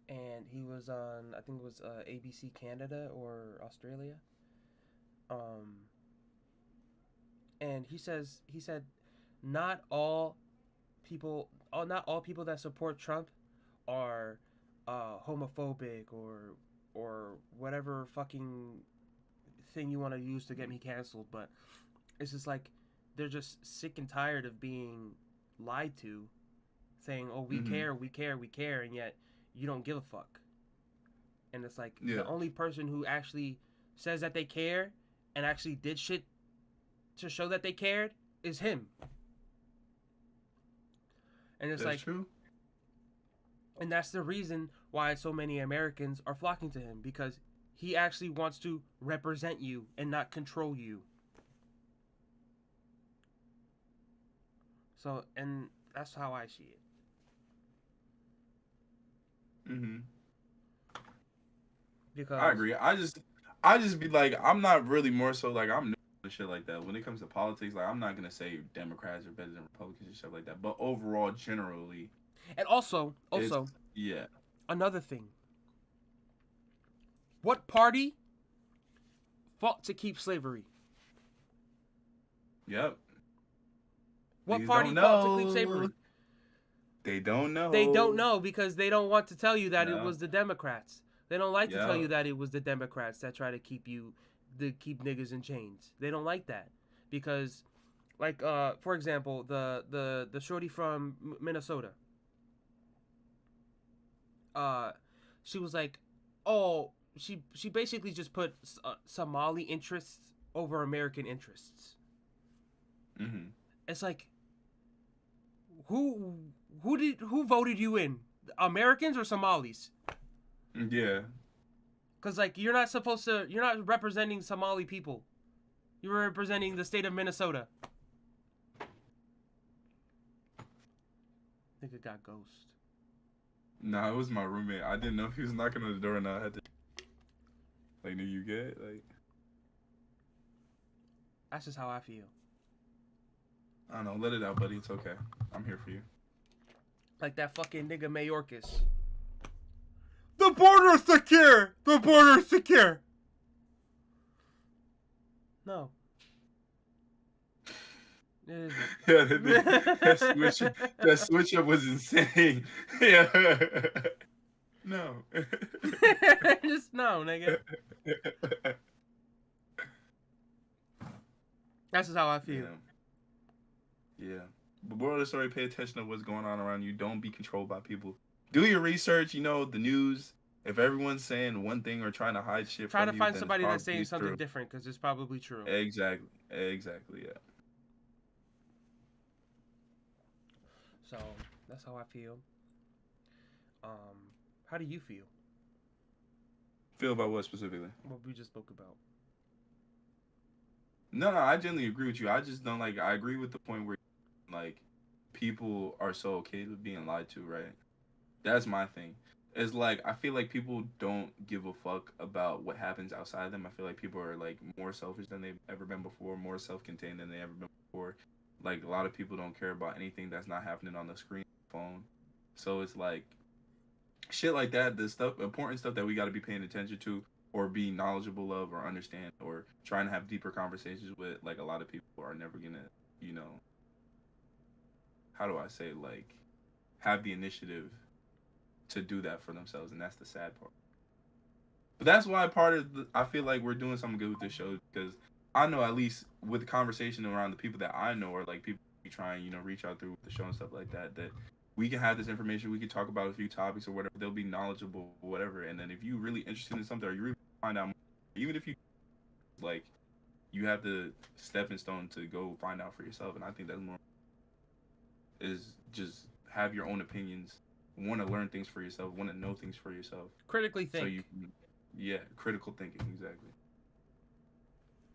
and he was on I think it was ABC Canada or Australia, and he said not all people that support Trump are homophobic or whatever fucking thing you want to use to get me canceled, but it's just like they're just sick and tired of being lied to, saying, oh, we care, and yet you don't give a fuck. And it's like the only person who actually says that they care and actually did shit to show that they cared is him. And it's that's like true. And that's the reason why so many Americans are flocking to him, because he actually wants to represent you and not control you. So, and that's how I see it. Because I agree. I just be like, I'm not really more so like I'm and shit like that. When it comes to politics, like I'm not gonna say Democrats are better than Republicans and stuff like that. But overall, generally, and also, yeah. Another thing. What party fought to keep slavery? Yep. What These party fought to keep slavery? They don't know. They don't know because they don't want to tell you that No. it was the Democrats. They don't like to tell you that it was the Democrats that try to keep niggas in chains. They don't like that because, like, for example, the shorty from Minnesota. She was like, oh, she basically just put Somali interests over American interests. Mm-hmm. It's like, who voted you in? Americans or Somalis? Yeah. Because, like, you're not representing Somali people. You're representing the state of Minnesota. Nigga got ghost. Nah, it was my roommate. I didn't know if he was knocking on the door or not. I had to. Like, nigga, you good? Like. That's just how I feel. I don't know. Let it out, buddy. It's okay. I'm here for you. Like that fucking nigga Mayorkas. The border is secure! The border is secure! No. It isn't. Yeah, that switch up was insane. Yeah. No. Just no, nigga. That's just how I feel. Yeah. But moral of the story, pay attention to what's going on around you. Don't be controlled by people. Do your research, you know, the news. If everyone's saying one thing or trying to hide shit Try from to you, find then somebody it's that's saying probably something true. different, because it's probably true. Exactly, yeah. So, that's how I feel. How do you feel? Feel about what specifically? What we just spoke about. No, I generally agree with you. I just don't like. I agree with the point where, like, people are so okay with being lied to, right? That's my thing. It's like I feel like people don't give a fuck about what happens outside them. I feel like people are like more selfish than they've ever been before, more self-contained than they ever been before. Like a lot of people don't care about anything that's not happening on the screen, phone. So it's like shit like that. The stuff, important stuff that we got to be paying attention to, or be knowledgeable of, or understand, or trying to have deeper conversations with. Like a lot of people are never gonna, you know, how do I say, like, have the initiative to do that for themselves, and that's the sad part. But that's why I feel like we're doing something good with this show, because I know at least with the conversation around the people that I know, or like people we try and, you know, reach out through with the show and stuff like that, that we can have this information, we can talk about a few topics or whatever, they'll be knowledgeable or whatever, and then if you really interested in something or you really find out more, even if you like, you have the stepping stone to go find out for yourself. And I think that's more is just have your own opinions, want to learn things for yourself, want to know things for yourself. Critically think. So you can, yeah, critical thinking, exactly.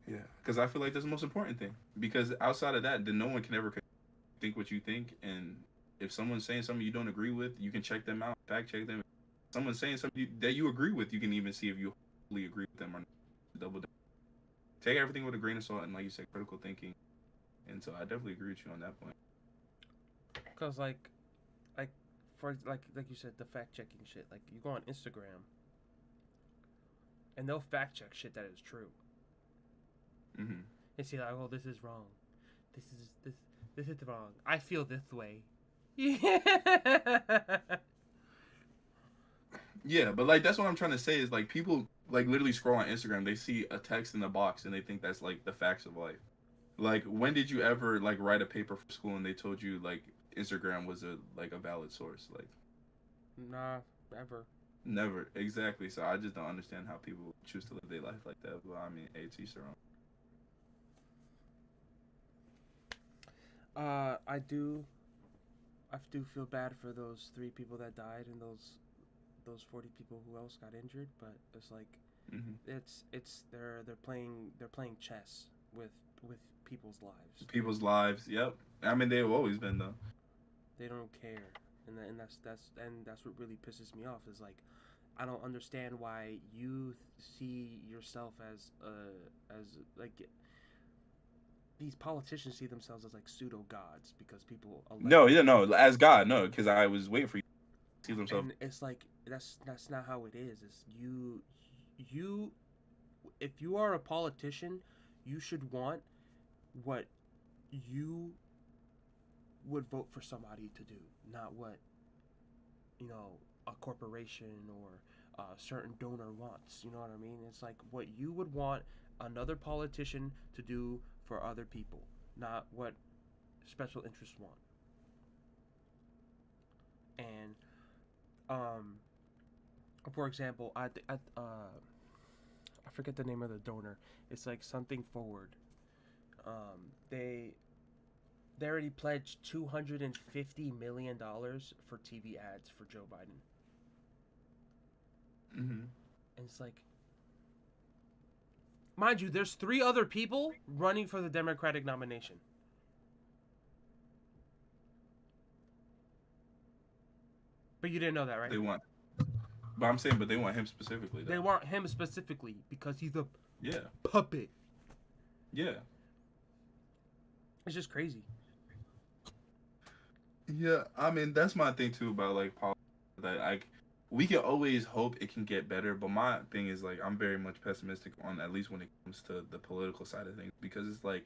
Yeah, because I feel like that's the most important thing. Because outside of that, then no one can ever think what you think. And if someone's saying something you don't agree with, you can check them out, fact check them. If someone's saying something that you agree with, you can even see if you wholly agree with them or not. Double down. Take everything with a grain of salt, and like you said, critical thinking. And so I definitely agree with you on that point. Cause like you said, the fact checking shit. Like you go on Instagram, and they'll fact check shit that is true. Mm-hmm. And say like, oh, this is wrong. This is wrong. I feel this way. Yeah, but like that's what I'm trying to say is like people like literally scroll on Instagram, they see a text in the box and they think that's like the facts of life. Like when did you ever like write a paper for school and they told you like Instagram was a valid source? Like nah, never. Never. Exactly. So I just don't understand how people choose to live their life like that. Well, I mean, to each their own. I do feel bad for those 3 people that died and those 40 people who else got injured, but it's like they're playing chess with people's lives. People's lives. Yep. I mean, they've always been though. They don't care, and that's what really pisses me off. Is like, I don't understand why you see yourself as like these politicians see themselves as like pseudo gods because people no, as God, no, because I was waiting for you to see themselves. And it's like that's not how it is. It's you if you are a politician, you should want what you would vote for somebody to do, not what a corporation or a certain donor wants. You know what I mean? It's like what you would want another politician to do for other people, not what special interests want. And for example, I forget the name of the donor. It's like something forward. They They already pledged $250 million for TV ads for Joe Biden. Mm-hmm. And it's like, mind you, there's 3 other people running for the Democratic nomination. But you didn't know that, right? They want, but I'm saying, but they want him specifically. Though. They want him specifically because he's a puppet. Yeah. It's just crazy. Yeah, I mean that's my thing too about like politics. That like we can always hope it can get better, but my thing is like I'm very much pessimistic on at least when it comes to the political side of things because it's like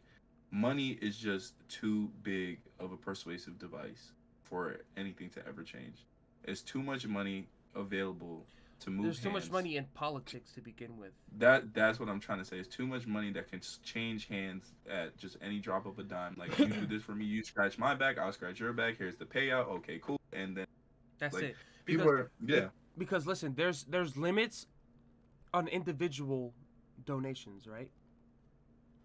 money is just too big of a persuasive device for anything to ever change. It's too much money available to move. There's too hands. much money in politics to begin with. That's what I'm trying to say. It's too much money that can change hands at just any drop of a dime. Like you do this for me, you scratch my back, I'll scratch your back. Here's the payout. Okay, cool. And then that's like, it. Because listen, there's limits on individual donations, right?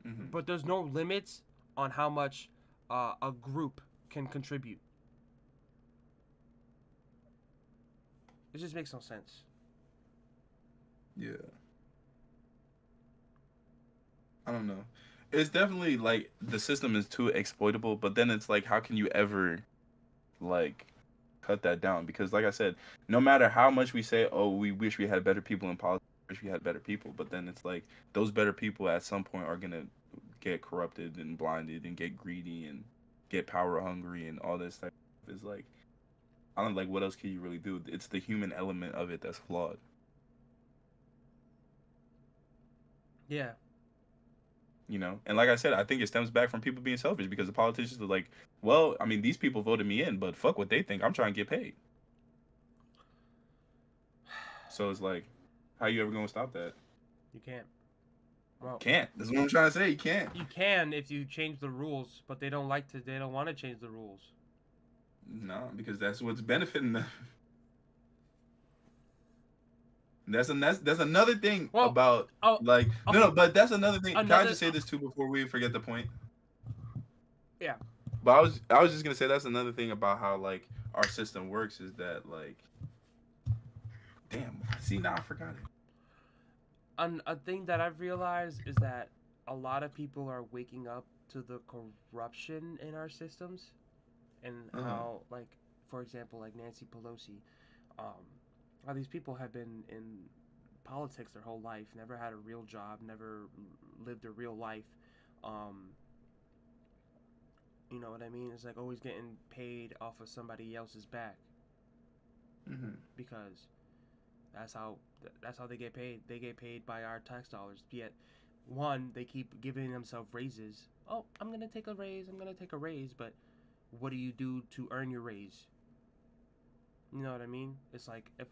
Mm-hmm. But there's no limits on how much a group can contribute. It just makes no sense. Yeah. I don't know. It's definitely like the system is too exploitable, but then it's like how can you ever like cut that down? Because like I said, no matter how much we say, oh, we wish we had better people in politics, wish we had better people, but then it's like those better people at some point are gonna get corrupted and blinded and get greedy and get power hungry and all this type of is like I don't like what else can you really do? It's the human element of it that's flawed. Yeah. You know, and like I said, I think it stems back from people being selfish because the politicians are like, well, I mean, these people voted me in, but fuck what they think. I'm trying to get paid. So it's like, how you ever gonna stop that? You can't. Well, can't. That's what I'm trying to say. You can't. You can if you change the rules, but they don't like to. They don't want to change the rules. No, because that's what's benefiting them. That's another thing about like no, but that's another thing. Can I just say this too before we forget the point? Yeah. But I was just gonna say that's another thing about how like our system works is that like, damn, see now I forgot it. A thing that I've realized is that a lot of people are waking up to the corruption in our systems, and how like, for example, like Nancy Pelosi, how these people have been in politics their whole life, never had a real job, never lived a real life. You know what I mean? It's like always getting paid off of somebody else's back. Mm-hmm. Because that's how they get paid. They get paid by our tax dollars. Yet, one, they keep giving themselves raises. Oh, I'm gonna take a raise. I'm gonna take a raise. But what do you do to earn your raise? You know what I mean? It's like if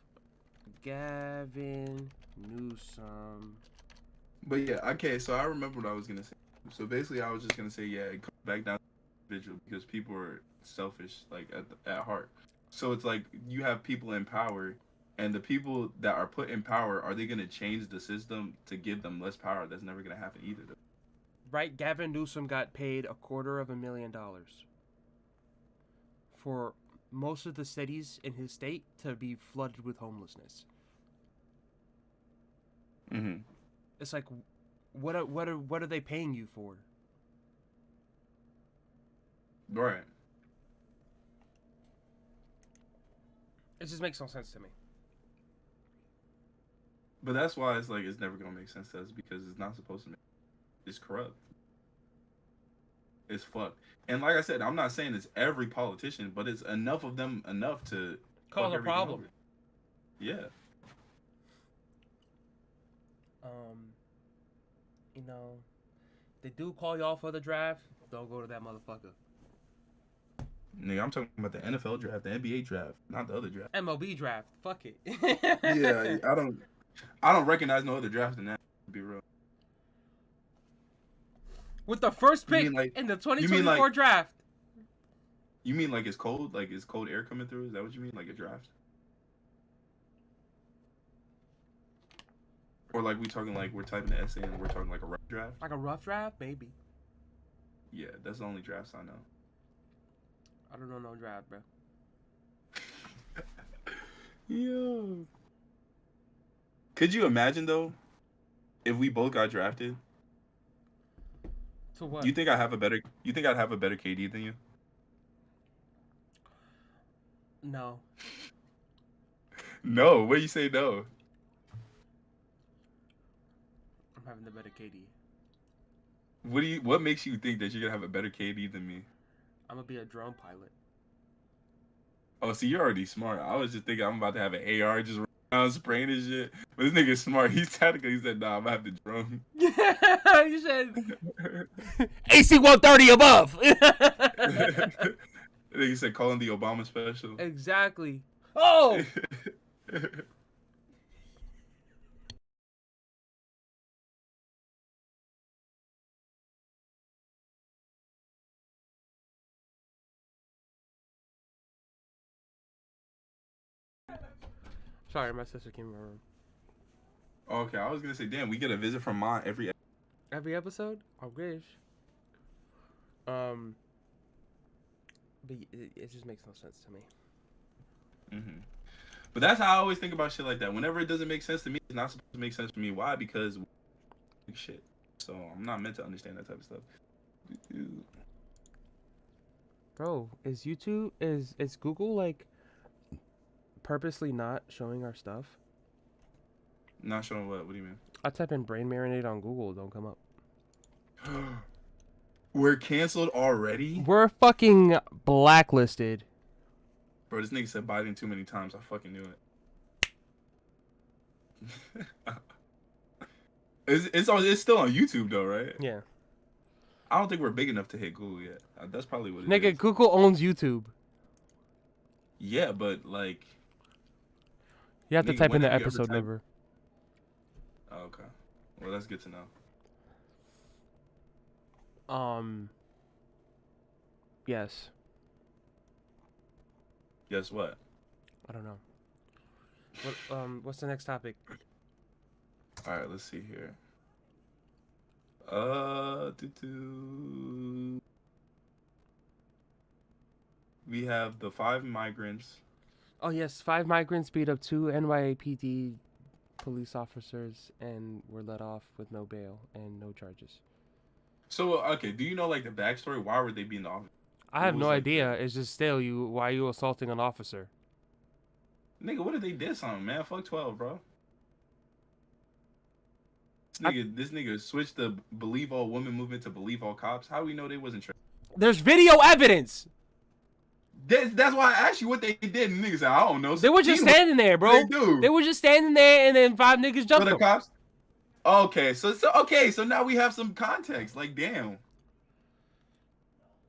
Gavin Newsom. But yeah, okay. So I remember what I was gonna say. So basically, I was just gonna say, yeah, it comes back down to the individual because people are selfish, like at heart. So it's like you have people in power, and the people that are put in power, are they gonna change the system to give them less power? That's never gonna happen either. Right, Gavin Newsom got paid $250,000 for most of the cities in his state to be flooded with homelessness. Mm-hmm. It's like, what are they paying you for? Right. It just makes no sense to me. But that's why it's like it's never gonna make sense to us because it's not supposed to make. It's corrupt. It's fucked. And like I said, I'm not saying it's every politician, but it's enough of them enough to cause a problem. Over. Yeah. You know, they do call y'all for the draft. Don't go to that motherfucker. Nigga, I'm talking about the NFL draft, the NBA draft, not the other draft. MLB draft. Fuck it. Yeah, I don't recognize no other draft than that. To be real. With the first pick in the 2024 draft. You mean like it's cold? Like is cold air coming through? Is that what you mean? Like a draft? Or like we're typing the essay and we're talking like a rough draft? Like a rough draft, maybe. Yeah, that's the only drafts I know. I don't know no draft, bro. Yo. Could you imagine though, if we both got drafted? To what? You think I have a better? You think I'd have a better KD than you? No. No. What do you say? No. I'm having the better KD. What do you? What makes you think that you're gonna have a better KD than me? I'm gonna be a drone pilot. Oh, see, you're already smart. I was just thinking I'm about to have an AR just around spraying and shit. But this nigga's smart. He's tactical. He said, "Nah, I'm gonna have the drone." You said AC 130 above. He said, "Calling the Obama special." exactly. Oh. Sorry, my sister came in my room. Okay, I was gonna say, damn, we get a visit from Ma every. Every episode? I wish. But it just makes no sense to me. Mm-hmm. But that's how I always think about shit like that. Whenever it doesn't make sense to me, it's not supposed to make sense to me. Why? Because shit. So I'm not meant to understand that type of stuff. Bro, is YouTube is Google like purposely not showing our stuff? Not showing what? What do you mean? I type in brain marinade on Google, it don't come up. We're canceled already? We're fucking blacklisted. Bro, this nigga said Biden too many times. I fucking knew it. It's still on YouTube though, right? Yeah. I don't think we're big enough to hit Google yet. That's probably what it Nigga, is. Google owns YouTube. Yeah, but like... You have to Nigga, type in when the have you ever episode typed- number. Oh, okay. Well, that's good to know. Yes. Guess what? I don't know. What's the next topic? Alright, let's see here. We have the 5 migrants. Oh yes, 5 migrants beat up 2 NYPD police officers and were let off with no bail and no charges. So, okay, do you know, like, the backstory? Why were they being the officer? I What have was, no like, idea. It's just still why are you assaulting an officer? Nigga, what did they diss on, man? Fuck 12, bro. This nigga switched the believe all women movement to believe all cops. How do we know they wasn't trained? There's video evidence. That's why I asked you what they did, and niggas said, I don't know. They were just standing there, bro. They do. They were just standing there, and then 5 niggas For jumped the them. cops? Okay, so now we have some context. Like, damn.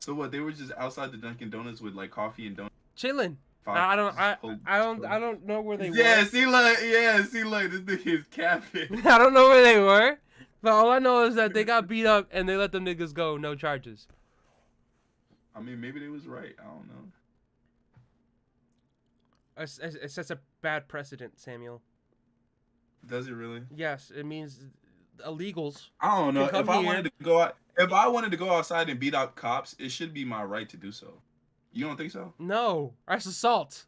So what? They were just outside the Dunkin' Donuts with like coffee and donuts. Chilling. I don't know where they were. See, look, this nigga is capping. I don't know where they were, but all I know is that they got beat up and they let them niggas go, no charges. I mean, maybe they was right. I don't know. It sets a bad precedent, Samuel. Does it really? Yes, it means illegals. I don't know. If I wanted to go outside and beat up cops, it should be my right to do so. You don't think so? No, that's assault.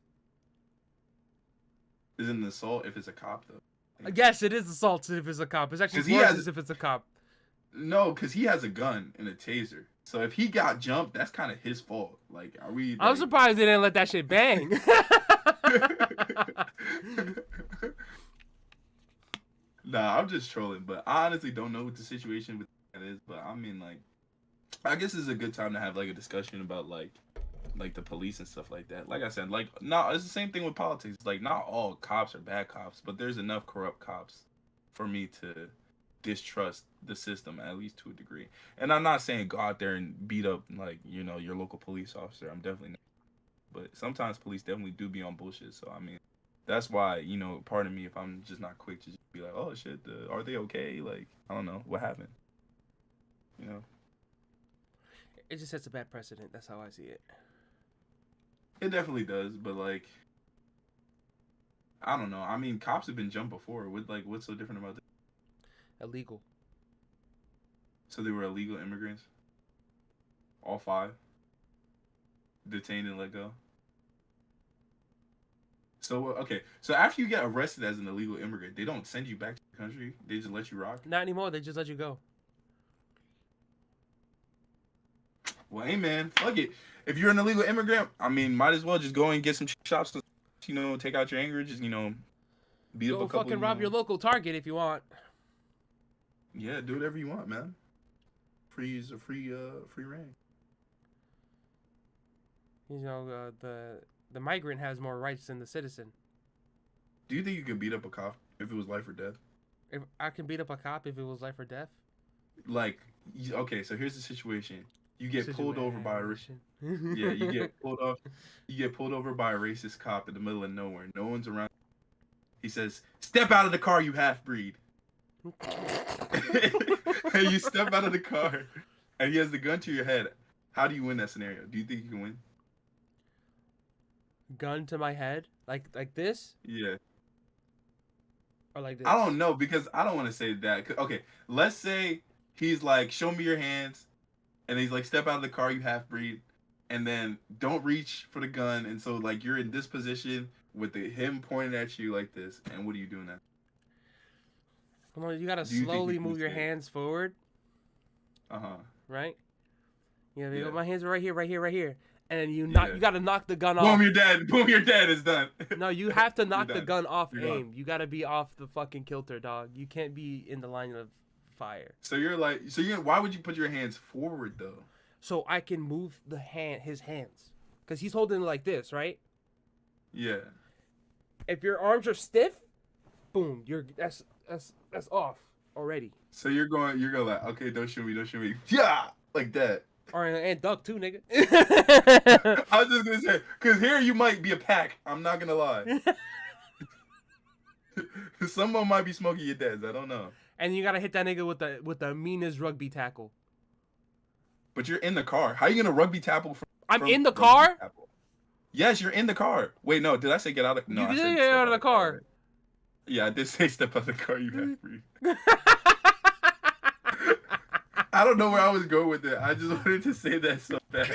Isn't an assault if it's a cop though? Yes, it is assault if it's a cop. It's actually worse if it's a cop. No, because he has a gun and a taser. So if he got jumped, that's kind of his fault. Like, are we? I'm surprised they didn't let that shit bang. Nah, I'm just trolling. But I honestly don't know what the situation with that is. But I mean, like, I guess this is a good time to have like a discussion about like the police and stuff like that. Like I said, like, no, it's the same thing with politics. Like, not all cops are bad cops, but there's enough corrupt cops for me to distrust the system, at least to a degree. And I'm not saying go out there and beat up like, you know, your local police officer. I'm definitely not. But sometimes police definitely do be on bullshit. So I mean, that's why, you know, pardon me if I'm just not quick to just be like, oh shit, are they okay? Like, I don't know what happened. You know, It just sets a bad precedent. That's how I see it. it definitely does. But like, I don't know. I mean, cops have been jumped before. What's so different about that? Illegal. So they were illegal immigrants? All 5? detained and let go. So okay, so after you get arrested as an illegal immigrant, they don't send you back to the country. They just let you rock. Not anymore. They just let you go. Well, hey man, fuck it. If you're an illegal immigrant, I mean, might as well just go and get some shops to, take out your anger. Just beat up Go a couple. fucking rob your local Target if you want. Yeah, do whatever you want, man. Free reign. The migrant has more rights than the citizen. Do you think you could beat up a cop if it was life or death? If I can beat up a cop if it was life or death. Like, okay, so here's the situation. You get pulled over by you get pulled off. You get pulled over by a racist cop in the middle of nowhere. No one's around. He says, "Step out of the car, you half breed." And you step out of the car, and he has the gun to your head. How do you win that scenario? Do you think you can win? Gun to my head, like this, Yeah. or like this. I don't know because I don't want to say that. Okay, let's say he's like, "Show me your hands," and he's like, "Step out of the car, you half breed," and then don't reach for the gun, and so like you're in this position with him pointing at you like this, and what are you doing now? Come on, you gotta Do you think slowly you can move your escape? hands forward, right? Yeah, Yeah. my hands are right here, and then you Yeah. gotta knock the gun Boom, off. you're dead. Boom, you're dead. It's done. No, you have to knock You're the done. gun off You're aim. done. You gotta be off the fucking kilter, dog. You can't be in the line of fire. So why would you put your hands forward though? So I can move his hands, cause he's holding it like this, right? Yeah. If your arms are stiff, boom, that's off already. So you're going like, okay, don't shoot me. Yeah, like that. Or and duck too, nigga. I was just gonna say, cause here you might be a pack. I'm not gonna lie. Someone might be smoking your dads. I don't know. And you gotta hit that nigga with the meanest rugby tackle. But you're in the car. How you gonna rugby tackle? I'm from in the rugby car? tackle? Yes, you're in the car. Wait, no, did I say get out of? No, You I did said get step out of the car. Yeah, I did say step out of the car. You half breed. I don't know where I was going with it. I just wanted to say that so bad.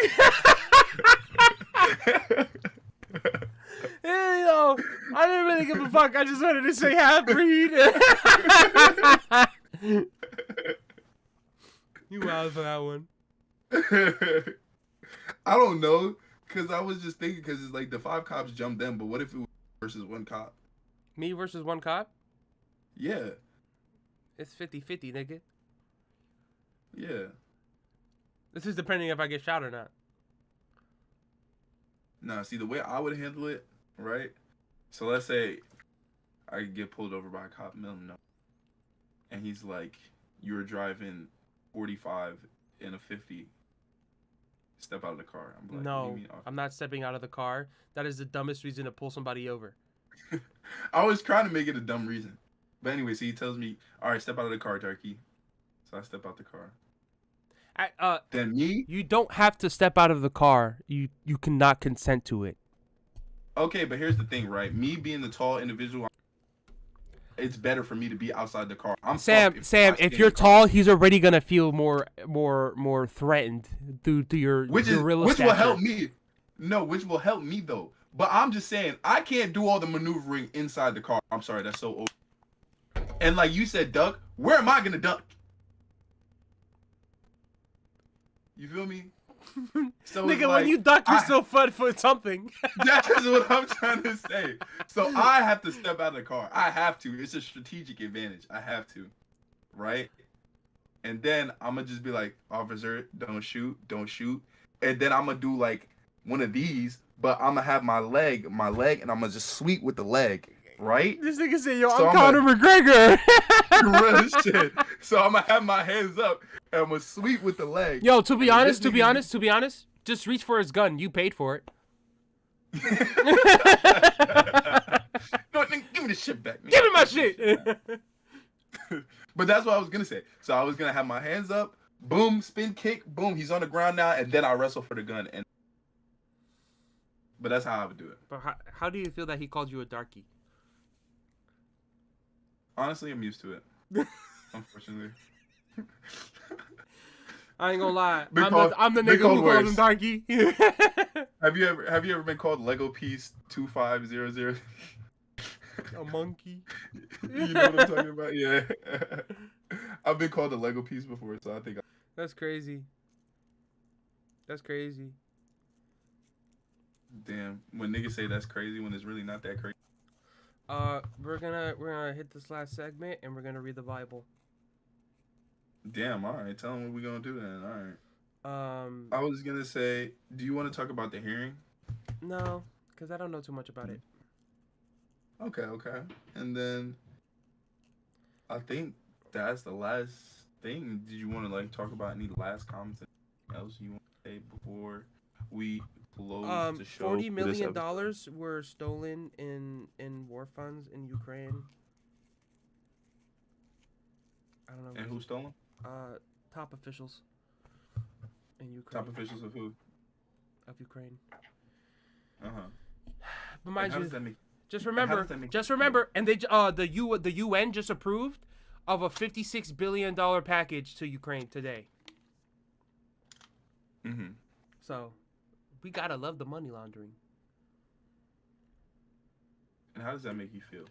I didn't really give a fuck. I just wanted to say half breed. You wild for that one. I don't know, cause I was just thinking, cause it's like the 5 cops jumped them, but what if it was versus 1 cop? Me versus 1 cop? Yeah, It's 50-50, nigga. yeah. This is depending if I get shot or not. Nah, see the way I would handle it, right? So let's say I get pulled over by a cop, no, and he's like, "You were driving 45 in a 50. Step out of the car." I'm like, No, "What do you mean?" I'm not stepping out of the car. That is the dumbest reason to pull somebody over. I was trying to make it a dumb reason, but anyway, so he tells me, "All right, step out of the car, Darky." So I step out the car. Then me? You don't have to step out of the car. You cannot consent to it. Okay, but here's the thing, right? Me being the tall individual, it's better for me to be outside the car. I'm Sam, fucked I stay if in you're the car. tall, he's already gonna feel more threatened due to your which gorilla will stature. help me. No, which will help me though. But I'm just saying, I can't do all the maneuvering inside the car. I'm sorry, that's so old. And like you said, duck, where am I gonna duck? You feel me? So it's Nigga, like, when you duck, you're still fun for something. That's what I'm trying to say. So I have to step out of the car. I have to. It's a strategic advantage. I have to. Right? And then I'm going to just be like, "Officer, don't shoot. Don't shoot." And then I'm going to do like one of these, but I'm going to have my leg, and I'm going to just sweep with the leg. Right? This nigga said, "Yo, So I'm I'm Conor McGregor." Real shit. So I'm going to have my hands up and I'm going to sweep with the leg. Yo, to be And honest, this nigga- just reach for his gun. You paid for it. No, nigga, give me the shit back. Man. Give me my shit. But that's what I was gonna say. So I was gonna have my hands up, boom, spin kick, boom, he's on the ground now, and then I wrestle for the gun. But that's how I would do it. But how do you feel that he called you a darkie? Honestly, I'm used to it. Unfortunately. I ain't gonna lie. Big call- I'm the big nigga who call called him words. darkie. Have you ever been called Lego Piece 2500? A monkey. You know what I'm talking about? Yeah. I've been called a Lego piece before, so I think. That's crazy. That's crazy. Damn, when niggas say that's crazy, when it's really not that crazy. We're gonna hit this last segment and we're gonna read the Bible. Damn. All right. Tell them what we gonna do then. All right. Um, I was gonna say, do you want to talk about the hearing? no, because I don't know too much about it. Okay. And then I think that's the last thing. Did you want to like talk about any last comments? Else you want to say before we close the show? $40 million were stolen in war funds in Ukraine. I don't know. And who stole them? Top officials in Ukraine. Top officials of who? Of Ukraine. Uh huh. But mind How you, does that make? just how remember, does that make and they the UN just approved of a $56 billion package to Ukraine today. Mm-hmm. So, we gotta love the money laundering. And how does that make you feel?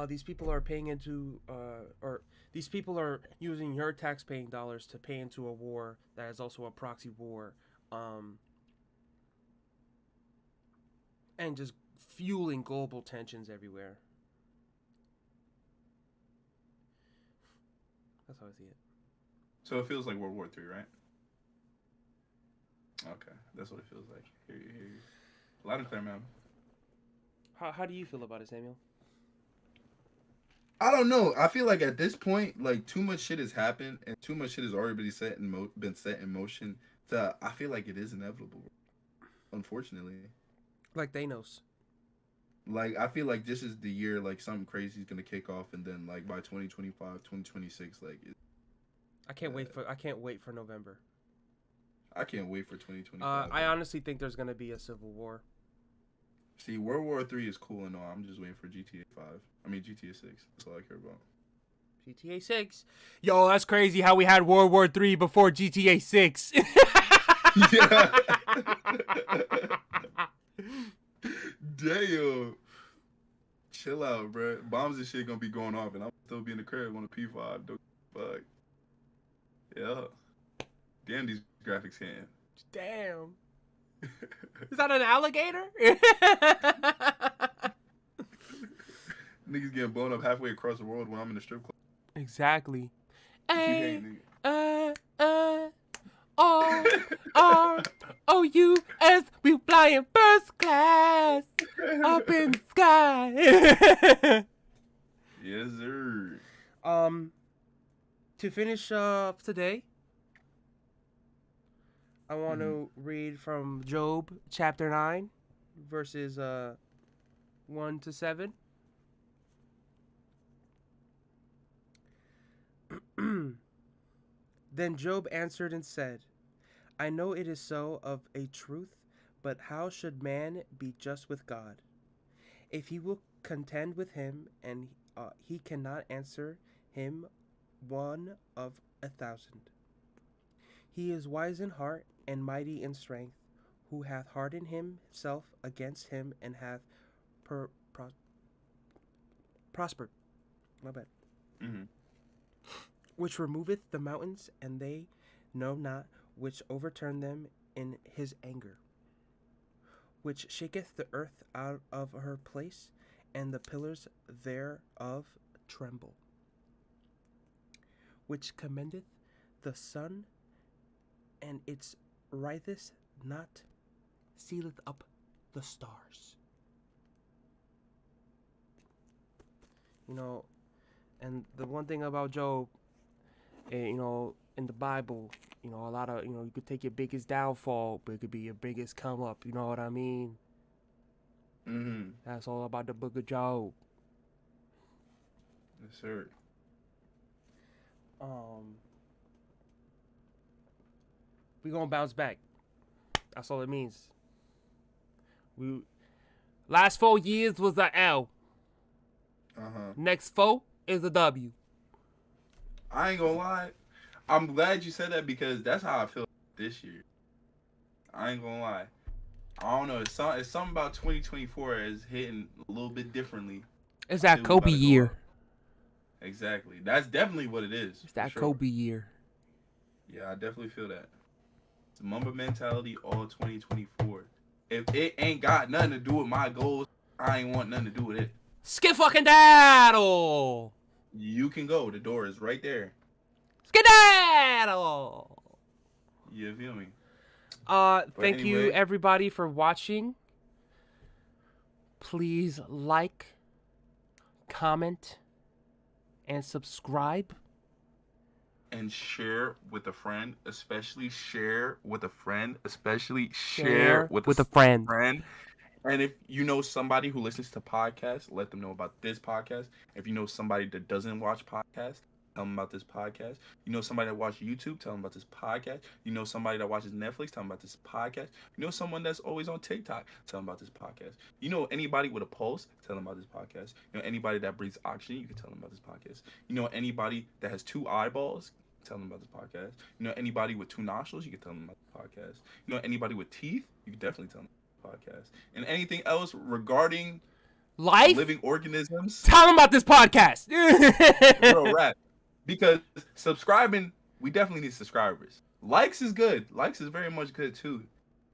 These people are paying into, or these people are using your tax-paying dollars to pay into a war that is also a proxy war, and just fueling global tensions everywhere. That's how I see it. So it feels like World War III, right? Okay, that's what it feels like. Hear you. Loud and clear, man. How do you feel about it, Samuel? I don't know. I feel like at this point, like too much shit has happened and too much shit has already been set in motion. I feel like it is inevitable. Unfortunately, Like Thanos. like I feel like this is the year like something crazy is gonna kick off, and then like by 2025, 2026, like I can't wait for November. I can't wait for 2025. I honestly think there's gonna be a civil war. See, World War III is cool and all. I'm just waiting for GTA 5. I mean GTA 6. That's all I care about. GTA 6. Yo, that's crazy how we had World War 3 before GTA 6. Yeah. Damn. Chill out, bro. Bombs and shit gonna be going off, and I'm still be in the crib on a P5. Don't fuck. Yeah. Damn, these graphics can. Damn. Is that an alligator? Niggas getting blown up halfway across the world when I'm in the strip club. Exactly. Keep hating, O-R-O-U-S, we flying first class up in the sky. Yes, sir. To finish off today, I want to read from Job chapter 9, verses 1 to 7. Then Job answered and said, I know it is so of a truth, but how should man be just with God? If he will contend with him, and he cannot answer him 1 of 1,000. He is wise in heart and mighty in strength, who hath hardened himself against him and hath prospered. My bad. Mm-hmm. Which removeth the mountains, and they know not, which overturn them in his anger. Which shaketh the earth out of her place, and the pillars thereof tremble. Which commendeth the sun, and its writheth not, sealeth up the stars. You know, and the one thing about Job, you know, in the Bible, you know, a lot of, you know, you could take your biggest downfall, but it could be your biggest come up. You know what I mean? Mm-hmm. That's all about the book of Job. Yes, sir. We gonna bounce back. That's all it means. Last 4 years was a L. Next 4 is a W. I ain't gonna lie. I'm glad you said that because that's how I feel this year. I ain't gonna lie. I don't know. It's something about 2024 is hitting a little bit differently. It's I that feel we Kobe about to go year. up. Exactly. That's definitely what it is. It's for that sure. Kobe year. Yeah, I definitely feel that. It's Mamba mentality all 2024. If it ain't got nothing to do with my goals, I ain't want nothing to do with it. Skid fucking daddle. You can go. The door is right there. Skedaddle. You feel me? Thank you anyway. everybody for watching. Please like, comment, and subscribe. And share with a friend, especially share with a friend, especially Share share with with a friend. friend. And if you know somebody who listens to podcasts, let them know about this podcast. If you know somebody that doesn't watch podcasts, tell them about this podcast. You know somebody that watches YouTube, tell them about this podcast. You know somebody that watches Netflix, tell them about this podcast. You know someone that's always on TikTok, tell them about this podcast. You know anybody with a pulse, tell them about this podcast. You know anybody that breathes oxygen, you can tell them about this podcast. You know anybody that has 2 eyeballs, tell them about this podcast. You know anybody with 2 nostrils, you can tell them about this podcast. You know anybody with teeth, you can definitely tell them podcast. And anything else regarding Life? living organisms, Tell them about this podcast. real rap. Because subscribing, we definitely need subscribers. Likes is good. Likes is very much good too.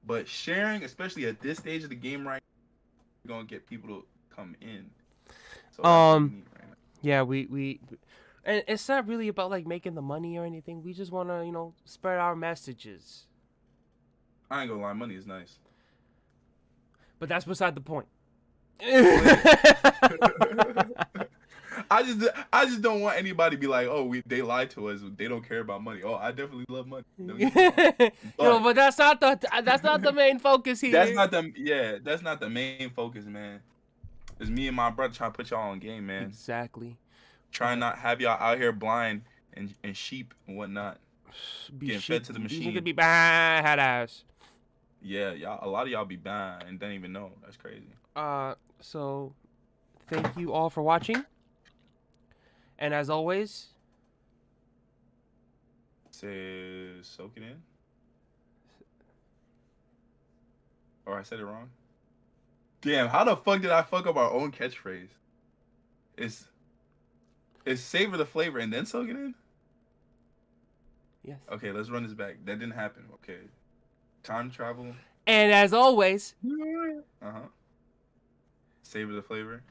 But sharing, especially at this stage of the game right now, we're gonna get people to come in. So that's what we need right now. Yeah, we and it's not really about like making the money or anything. We just want to, spread our messages. I ain't gonna lie, money is nice. But that's beside the point. I just don't want anybody to be like, oh, they lied to us. They don't care about money. Oh, I definitely love money. Don't get me wrong. But that's not the main focus here. That's not the main focus, man. It's me and my brother trying to put y'all on game, man. Exactly. Trying not have y'all out here blind and sheep and whatnot. Getting fed to the machine. You need to be bad ass. Yeah, y'all. A lot of y'all be bad and don't even know. That's crazy. So thank you all for watching. And as always, say soak it in. Or I said it wrong. Damn, how the fuck did I fuck up our own catchphrase? It's savor the flavor and then soak it in? yes. Okay, let's run this back. That didn't happen. Okay. Time travel. And as always, Savor the flavor.